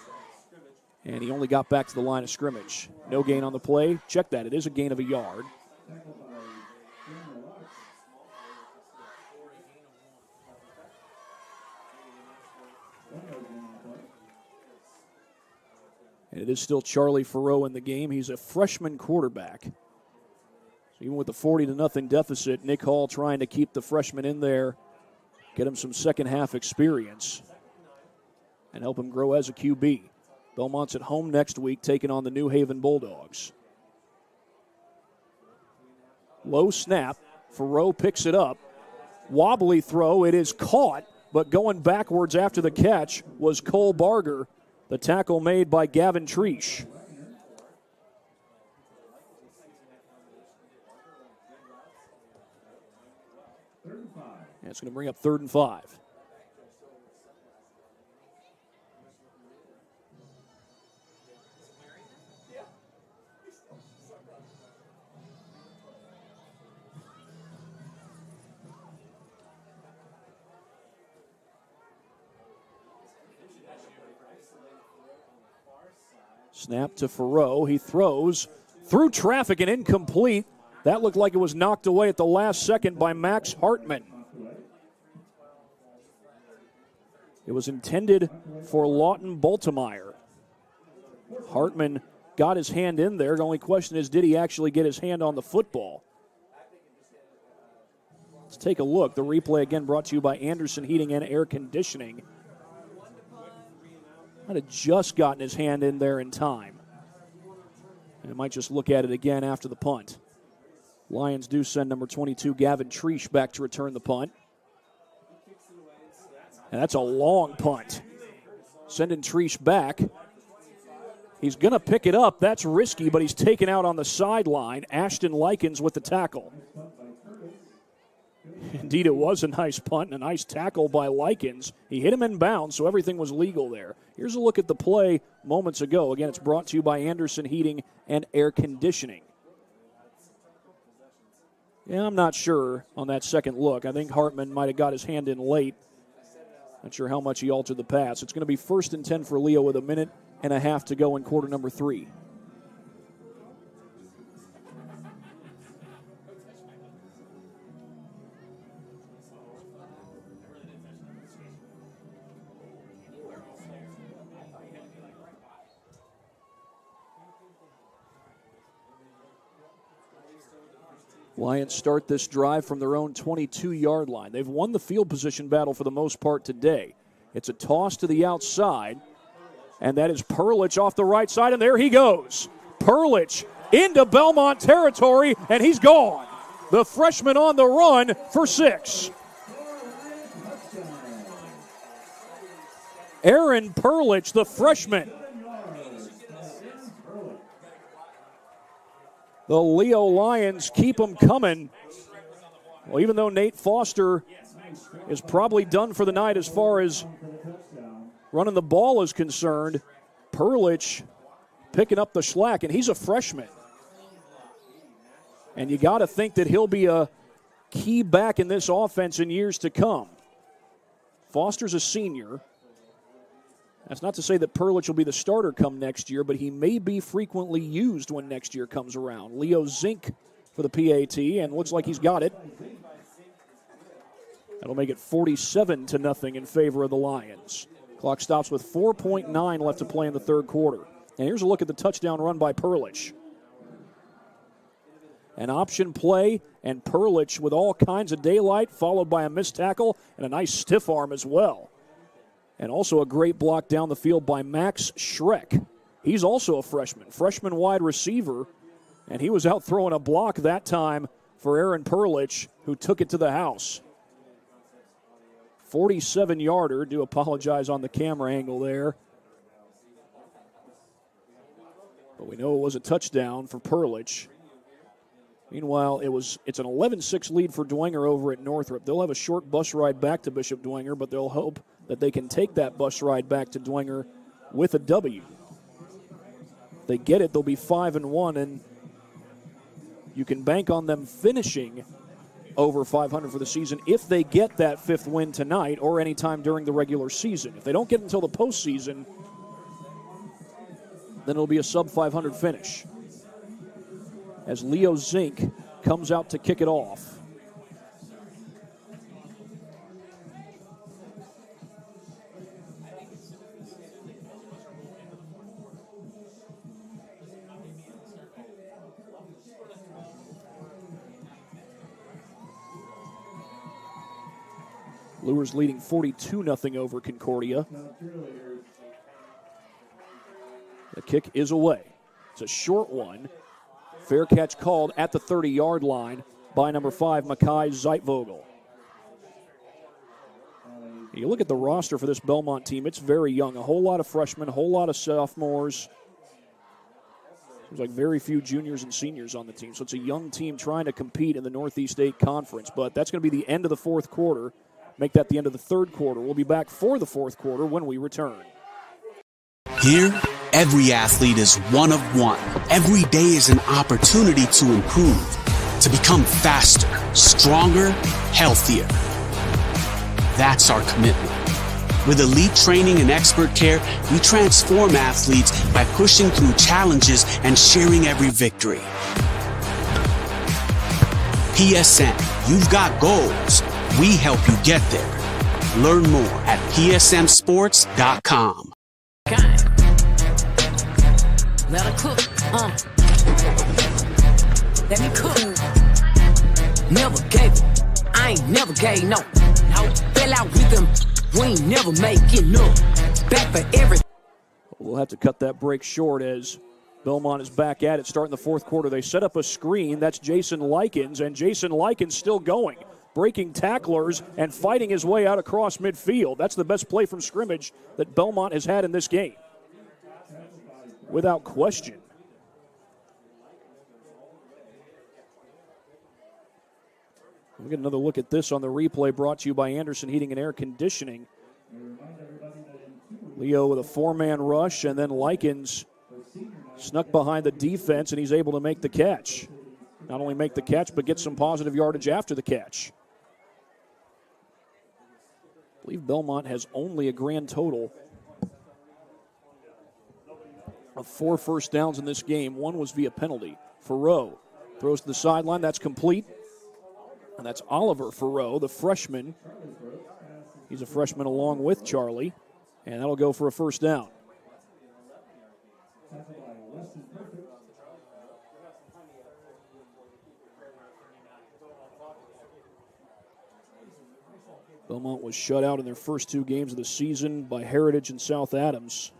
And he only got back to the line of scrimmage. No gain on the play. Check that. It is a gain of a yard. And it is still Charlie Farreau in the game. He's a freshman quarterback. So even with the 40-0 deficit, Nick Hall trying to keep the freshman in there, get him some second half experience, and help him grow as a QB. Belmont's at home next week, taking on the New Haven Bulldogs. Low snap. Farreau picks it up. Wobbly throw. It is caught, but going backwards after the catch was Cole Barger. The tackle made by Gavin Treesh. And it's going to bring up 3rd and 5. Snap to Farreau. He throws through traffic and incomplete. That looked like it was knocked away at the last second by Max Hartman. It was intended for Lawton Baltimore. Hartman got his hand in there. The only question is, did he actually get his hand on the football? Let's take a look. The replay again brought to you by Anderson Heating and Air Conditioning. Might have just gotten his hand in there in time. And it might just look at it again after the punt. Lions do send number 22, Gavin Treesh, back to return the punt. And that's a long punt. Sending Treesh back. He's going to pick it up. That's risky, but he's taken out on the sideline. Ashton Likens with the tackle. Indeed, it was a nice punt and a nice tackle by Likens. He hit him in bounds, so everything was legal there. Here's a look at the play moments ago. Again, it's brought to you by Anderson Heating and Air Conditioning. Yeah, I'm not sure on that second look. I think Hartman might have got his hand in late. Not sure how much he altered the pass. It's going to be 1st and 10 for Leo with a minute and a half to go in quarter number 3. Lions start this drive from their own 22-yard line. They've won the field position battle for the most part today. It's a toss to the outside, and that is Perlich off the right side, and there he goes. Perlich into Bellmont territory, and he's gone. The freshman on the run for 6. Aaron Perlich, the freshman. The Leo Lions keep them coming. Well, even though Nate Foster is probably done for the night as far as running the ball is concerned, Perlich picking up the slack, and he's a freshman. And you got to think that he'll be a key back in this offense in years to come. Foster's a senior. That's not to say that Perlich will be the starter come next year, but he may be frequently used when next year comes around. Leo Zink for the PAT, and looks like he's got it. That'll make it 47-0 in favor of the Lions. Clock stops with 4.9 left to play in the third quarter. And here's a look at the touchdown run by Perlich. An option play, and Perlich with all kinds of daylight, followed by a missed tackle and a nice stiff arm as well. And also a great block down the field by Max Schreck. He's also a freshman wide receiver, and he was out throwing a block that time for Aaron Perlich, who took it to the house. 47-yarder. Do apologize on the camera angle there. But we know it was a touchdown for Perlich. Meanwhile, it's an 11-6 lead for Dwenger over at Northrop. They'll have a short bus ride back to Bishop Dwenger, but they'll hope that they can take that bus ride back to Dwenger with a W. If they get it, they'll be 5-1, and you can bank on them finishing over 500 for the season if they get that 5th win tonight or anytime during the regular season. If they don't get it until the postseason, then it'll be a sub-500 finish. As Leo Zink comes out to kick it off. Lures leading 42-0 over Concordia. The kick is away. It's a short one. Fair catch called at the 30-yard line by number 5, Makai Zeitvogel. You look at the roster for this Bellmont team, it's very young. A whole lot of freshmen, a whole lot of sophomores. There's like very few juniors and seniors on the team. So it's a young team trying to compete in the Northeast State Conference. But that's going to be the end of the fourth quarter. Make that the end of the third quarter. We'll be back for the fourth quarter when we return. Here, every athlete is one of one. Every day is an opportunity to improve, to become faster, stronger, healthier. That's our commitment. With elite training and expert care, we transform athletes by pushing through challenges and sharing every victory. PSM, you've got goals. We help you get there. Learn more at psmsports.com. Let her cook, let me cook. Never gave it. I ain't never gave no. Fell out with them. We ain't never make it no. Back for everything. We'll have to cut that break short as Bellmont is back at it, starting the fourth quarter. They set up a screen. That's Jason Likens, and Jason Likens still going, breaking tacklers and fighting his way out across midfield. That's the best play from scrimmage that Bellmont has had in this game, without question. We'll get another look at this on the replay brought to you by Anderson Heating and Air Conditioning. Leo with a four-man rush, and then Likens snuck behind the defense, and he's able to make the catch. Not only make the catch, but get some positive yardage after the catch. I believe Bellmont has only a grand total of 4 first downs in this game. One was via penalty. Farrow throws to the sideline. That's complete. And that's Oliver Farrow, the freshman. He's a freshman along with Charlie. And that'll go for a first down. Bellmont was shut out in their first 2 games of the season by Heritage and South Adams.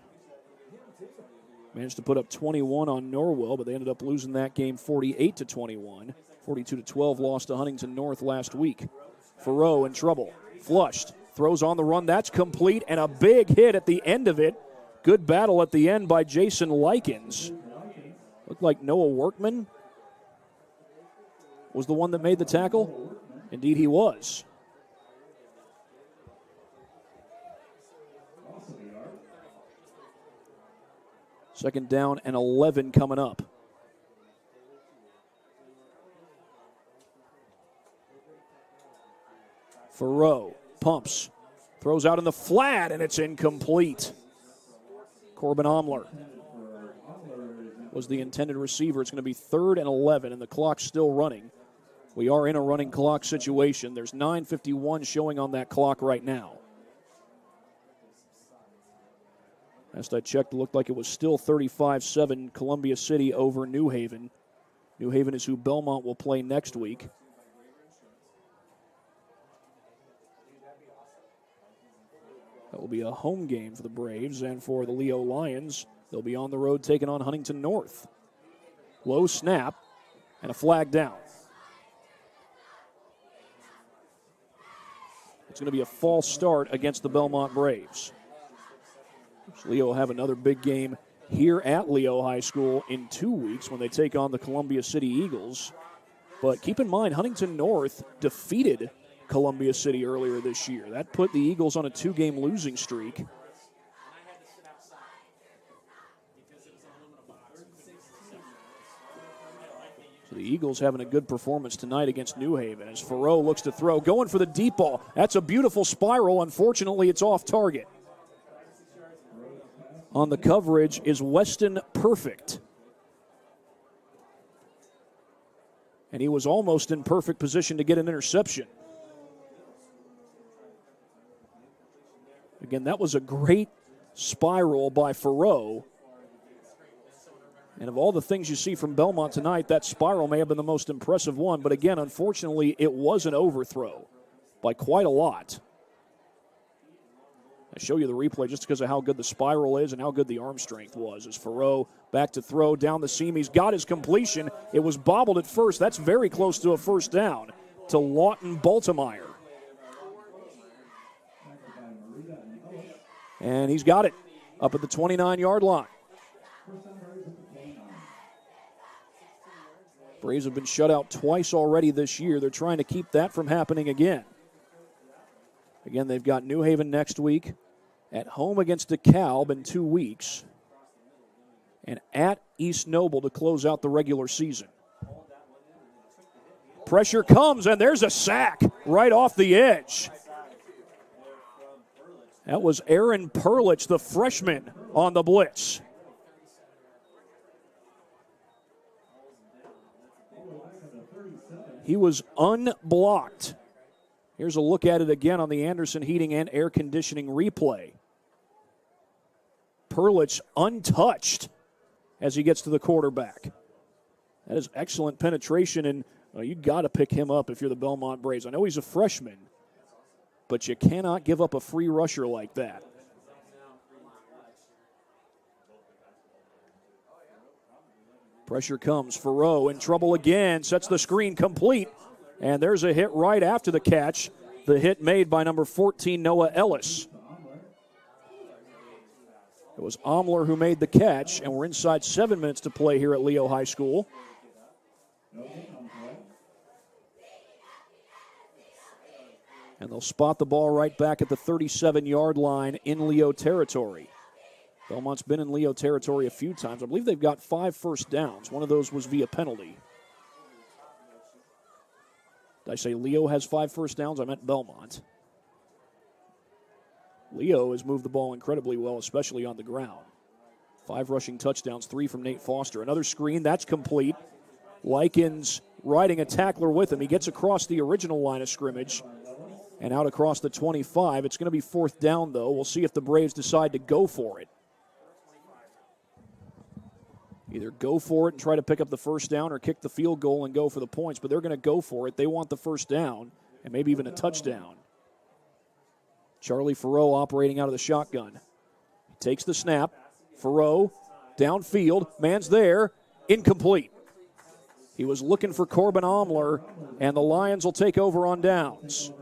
Managed to put up 21 on Norwell, but they ended up losing that game 48-21. 42-12 lost to Huntington North last week. Farrow in trouble. Flushed. Throws on the run. That's complete, and a big hit at the end of it. Good battle at the end by Jason Likens. Looked like Noah Workman was the one that made the tackle. Indeed, he was. Second down and 11 coming up. Farrow pumps, throws out in the flat, and it's incomplete. Corbin Omler was the intended receiver. It's going to be 3rd and 11, and the clock's still running. We are in a running clock situation. There's 9:51 showing on that clock right now. Last I checked, it looked like it was still 35-7 Columbia City over New Haven. New Haven is who Bellmont will play next week. That will be a home game for the Braves, and for the Leo Lions, they'll be on the road taking on Huntington North. Low snap and a flag down. It's going to be a false start against the Bellmont Braves. So Leo will have another big game here at Leo High School in 2 weeks when they take on the Columbia City Eagles. But keep in mind, Huntington North defeated Columbia City earlier this year. That put the Eagles on a 2-game losing streak. So the Eagles having a good performance tonight against New Haven as Farrow looks to throw, going for the deep ball. That's a beautiful spiral. Unfortunately, it's off target. On the coverage is Weston Perfect. And he was almost in perfect position to get an interception. Again, that was a great spiral by Farrow. And of all the things you see from Bellmont tonight, that spiral may have been the most impressive one. But again, unfortunately, it was an overthrow by quite a lot. I show you the replay just because of how good the spiral is and how good the arm strength was. As Farrow back to throw down the seam. He's got his completion. It was bobbled at first. That's very close to a first down to Lawton Baltimore. And he's got it up at the 29-yard line. Braves have been shut out twice already this year. They're trying to keep that from happening again. Again, they've got New Haven next week, at home against DeKalb in 2 weeks, and at East Noble to close out the regular season. Pressure comes, and there's a sack right off the edge. That was Aaron Perlich, the freshman, on the blitz. He was unblocked. Here's a look at it again on the Anderson Heating and Air Conditioning replay. Perlich untouched as he gets to the quarterback. That is excellent penetration, and you got to pick him up if you're the Bellmont Braves. I know he's a freshman, but you cannot give up a free rusher like that. Pressure comes. Farrow in trouble again, sets the screen complete. And there's a hit right after the catch. The hit made by number 14, Noah Ellis. It was Omler who made the catch, and we're inside 7 minutes to play here at Leo High School. And they'll spot the ball right back at the 37-yard line in Leo territory. Belmont's been in Leo territory a few times. I believe they've got 5 first downs. One of those was via penalty. Did I say Leo has 5 first downs? I meant Belmont. Leo has moved the ball incredibly well, especially on the ground. 5 rushing touchdowns, 3 from Nate Foster. Another screen, that's complete. Likens riding a tackler with him. He gets across the original line of scrimmage and out across the 25. It's going to be 4th down, though. We'll see if the Braves decide to go for it. Either go for it and try to pick up the first down or kick the field goal and go for the points, but they're going to go for it. They want the first down and maybe even a touchdown. Charlie Farrow operating out of the shotgun. He takes the snap. Farrow downfield. Man's there. Incomplete. He was looking for Corbin Omler, and the Lions will take over on downs.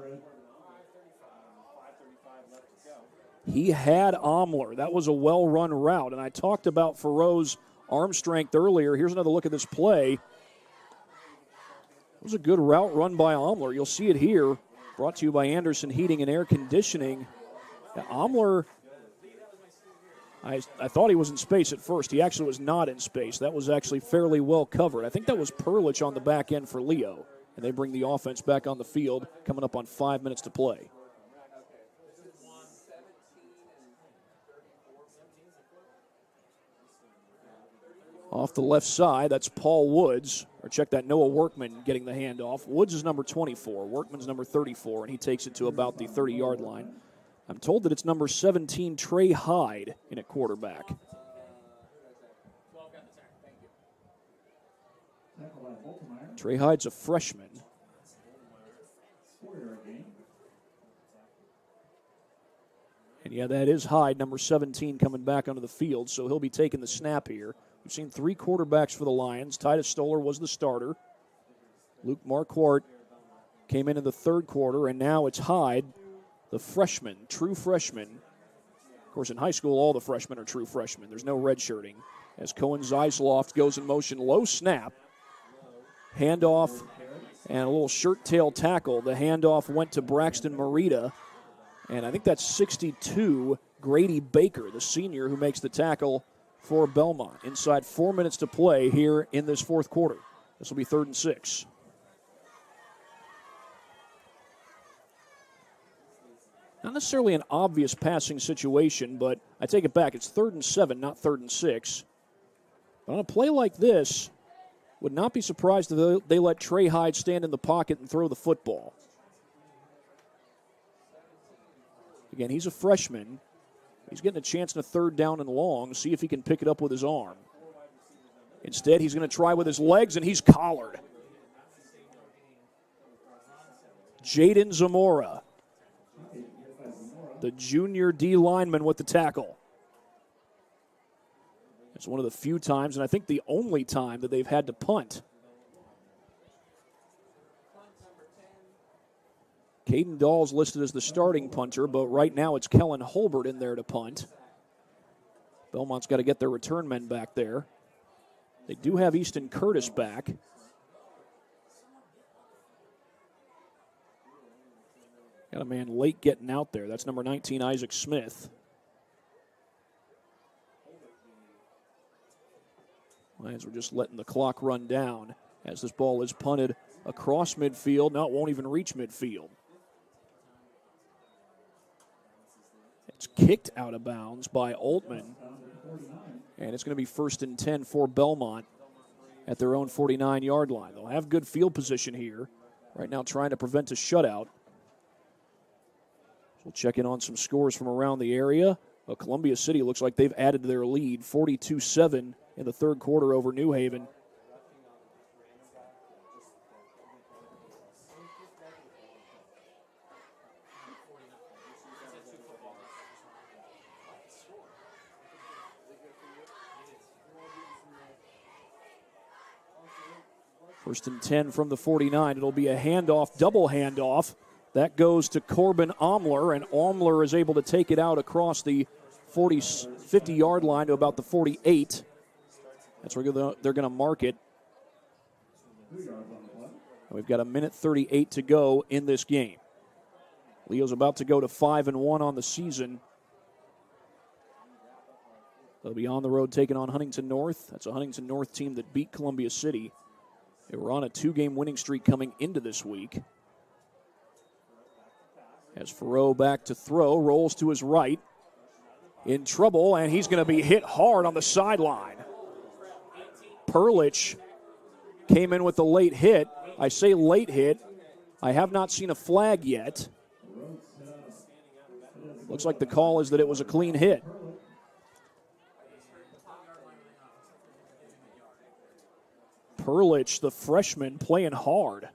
He had Omler. That was a well-run route, and I talked about Farrow's arm strength earlier. Here's another look at this play. It was a good route run by Omler. You'll see it here. Brought to you by Anderson Heating and Air Conditioning. Omler, I thought he was in space at first. He actually was not in space. That was actually fairly well covered. I think that was Perlich on the back end for Leo. And they bring the offense back on the field, coming up on 5 minutes to play. Off the left side, that's Paul Woods. Or check that, Noah Workman getting the handoff. Woods is number 24. Workman's number 34, and he takes it to about the 30-yard line. I'm told that it's number 17, Trey Hyde, in at quarterback. Trey Hyde's a freshman. And yeah, that is Hyde, number 17, coming back onto the field, so he'll be taking the snap here. We've seen 3 quarterbacks for the Lions. Titus Stoller was the starter. Luke Marquardt came in the 3rd quarter, and now it's Hyde, the freshman, true freshman. Of course, in high school, all the freshmen are true freshmen. There's no redshirting. As Cohen Zeisloft goes in motion, low snap, handoff, and a little shirt tail tackle. The handoff went to Braxton Morita, and I think that's 62, Grady Baker, the senior who makes the tackle for Belmont. Inside 4 minutes to play here in this 4th quarter. This will be 3rd and 6. Not necessarily an obvious passing situation, but I take it back. It's 3rd and 7, not 3rd and 6. But on a play like this, would not be surprised if they let Trey Hyde stand in the pocket and throw the football. Again, he's a freshman. He's getting a chance in a 3rd down and long, see if he can pick it up with his arm. Instead, he's going to try with his legs, and he's collared. Jaden Zamora, the junior D lineman, with the tackle. It's one of the few times, and I think the only time, that they've had to punt. Caden Dahl's listed as the starting punter, but right now it's Kellen Holbert in there to punt. Belmont's got to get their return men back there. They do have Easton Curtis back. Got a man late getting out there. That's number 19, Isaac Smith. Lions were just letting the clock run down as this ball is punted across midfield. Now it won't even reach midfield. It's kicked out of bounds by Altman. And it's going to be 1st and 10 for Belmont at their own 49-yard line. They'll have good field position here. Right now trying to prevent a shutout. We'll check in on some scores from around the area. Well, Columbia City looks like they've added to their lead, 42-7 in the 3rd quarter over New Haven. First and 10 from the 49. It'll be a handoff, double handoff. That goes to Corbin Omler, and Omler is able to take it out across the 50-yard line to about the 48. That's where they're going to mark it. We've got 1:38 to go in this game. Leo's about to go to 5-1 on the season. They'll be on the road taking on Huntington North. That's a Huntington North team that beat Columbia City. They were on a 2-game winning streak coming into this week. As Farrow back to throw, rolls to his right. In trouble, and he's going to be hit hard on the sideline. Perlich came in with a late hit. I say late hit. I have not seen a flag yet. Looks like the call is that it was a clean hit. Perlich, the freshman, playing hard.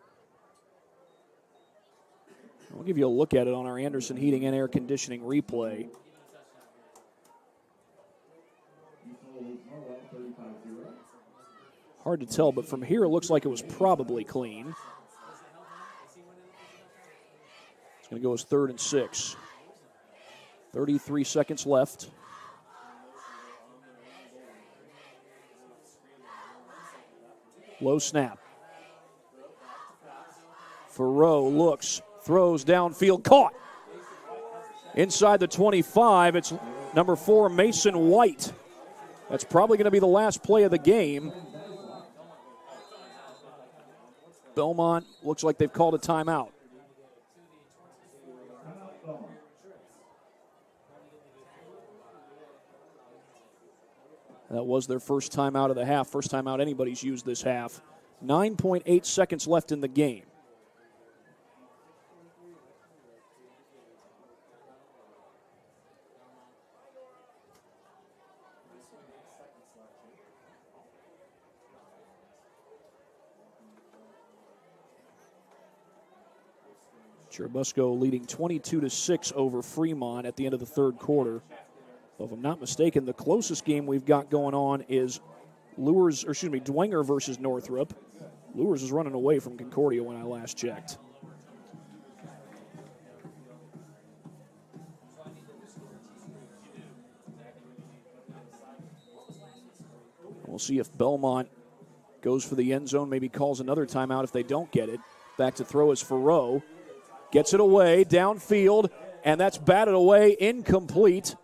We'll give you a look at it on our Anderson Heating and Air Conditioning replay. Hard to tell, but from here it looks like it was probably clean. It's going to go as 3rd and 6. 33 seconds left. Low snap. Farrow looks, throws downfield, caught. Inside the 25, it's number 4, Mason White. That's probably going to be the last play of the game. Bellmont looks like they've called a timeout. That was their first timeout of the half, first timeout anybody's used this half. 9.8 seconds left in the game. Churubusco leading 22-6 over Fremont at the end of the third quarter. If I'm not mistaken, the closest game we've got going on is Dwenger versus Northrop. Lures is running away from Concordia when I last checked. We'll see if Bellmont goes for the end zone, maybe calls another timeout if they don't get it. Back to throw is Farrow. Gets it away, downfield, and that's batted away, incomplete.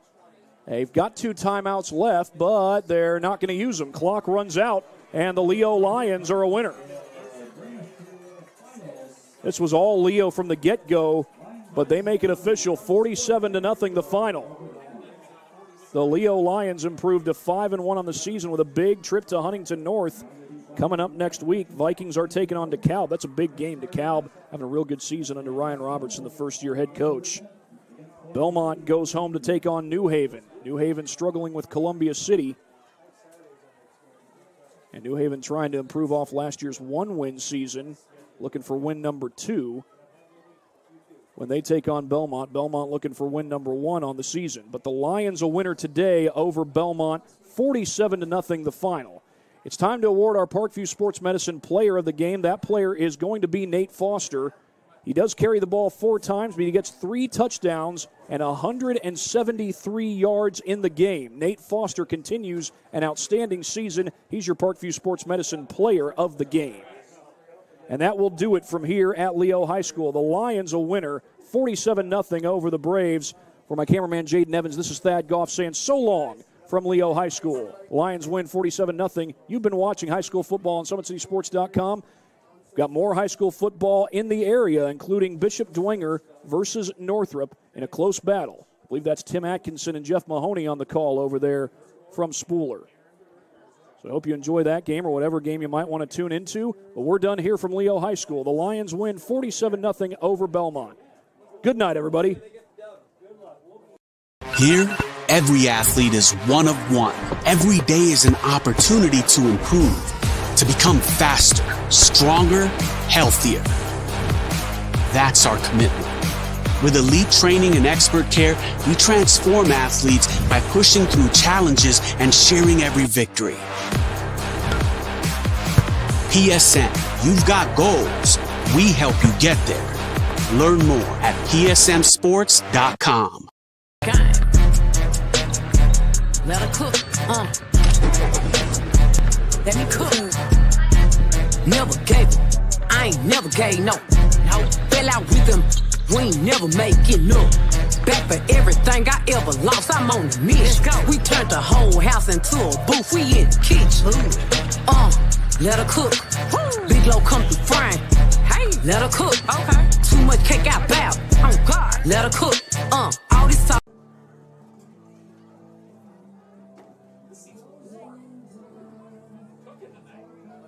They've got 2 timeouts left, but they're not going to use them. Clock runs out, and the Leo Lions are a winner. This was all Leo from the get-go, but they make it official, 47-0 the final. The Leo Lions improved to 5-1 on the season with a big trip to Huntington North. Coming up next week, Vikings are taking on DeKalb. That's a big game. DeKalb having a real good season under Ryan Robertson, the first-year head coach. Bellmont goes home to take on New Haven. New Haven struggling with Columbia City. And New Haven trying to improve off last year's 1-win season, looking for win number 2. When they take on Bellmont, Bellmont looking for win number 1 on the season. But the Lions a winner today over Bellmont, 47-0 the final. It's time to award our Parkview Sports Medicine player of the game. That player is going to be Nate Foster. He does carry the ball 4 times, but he gets 3 touchdowns and 173 yards in the game. Nate Foster continues an outstanding season. He's your Parkview Sports Medicine player of the game. And that will do it from here at Leo High School. The Lions a winner, 47-0 over the Braves. For my cameraman, Jaden Evans, this is Thad Goff saying so long from Leo High School. Lions win 47-0. You've been watching high school football on SummitCitySports.com. Got more high school football in the area, including Bishop Dwenger versus Northrop in a close battle. I believe that's Tim Atkinson and Jeff Mahoney on the call over there from Spooler. So I hope you enjoy that game or whatever game you might want to tune into. But we're done here from Leo High School. The Lions win 47-0 over Bellmont. Good night, everybody. Here, every athlete is one of one. Every day is an opportunity to improve, to become faster, stronger, healthier. That's our commitment. With elite training and expert care, we transform athletes by pushing through challenges and sharing every victory. PSN, you've got goals. We help you get there. Learn more at psmsports.com. Let her cook, let me cook. Never gave it, I ain't never gave no. Fell out with them We ain't never making up. Back for everything I ever lost. I'm on the mission. We turned the whole house into a booth. We in the kitchen. Let her cook. Big low come through frying. Hey, let her cook. Okay. Too much cake out bow. Oh God. Let her cook. All this talk.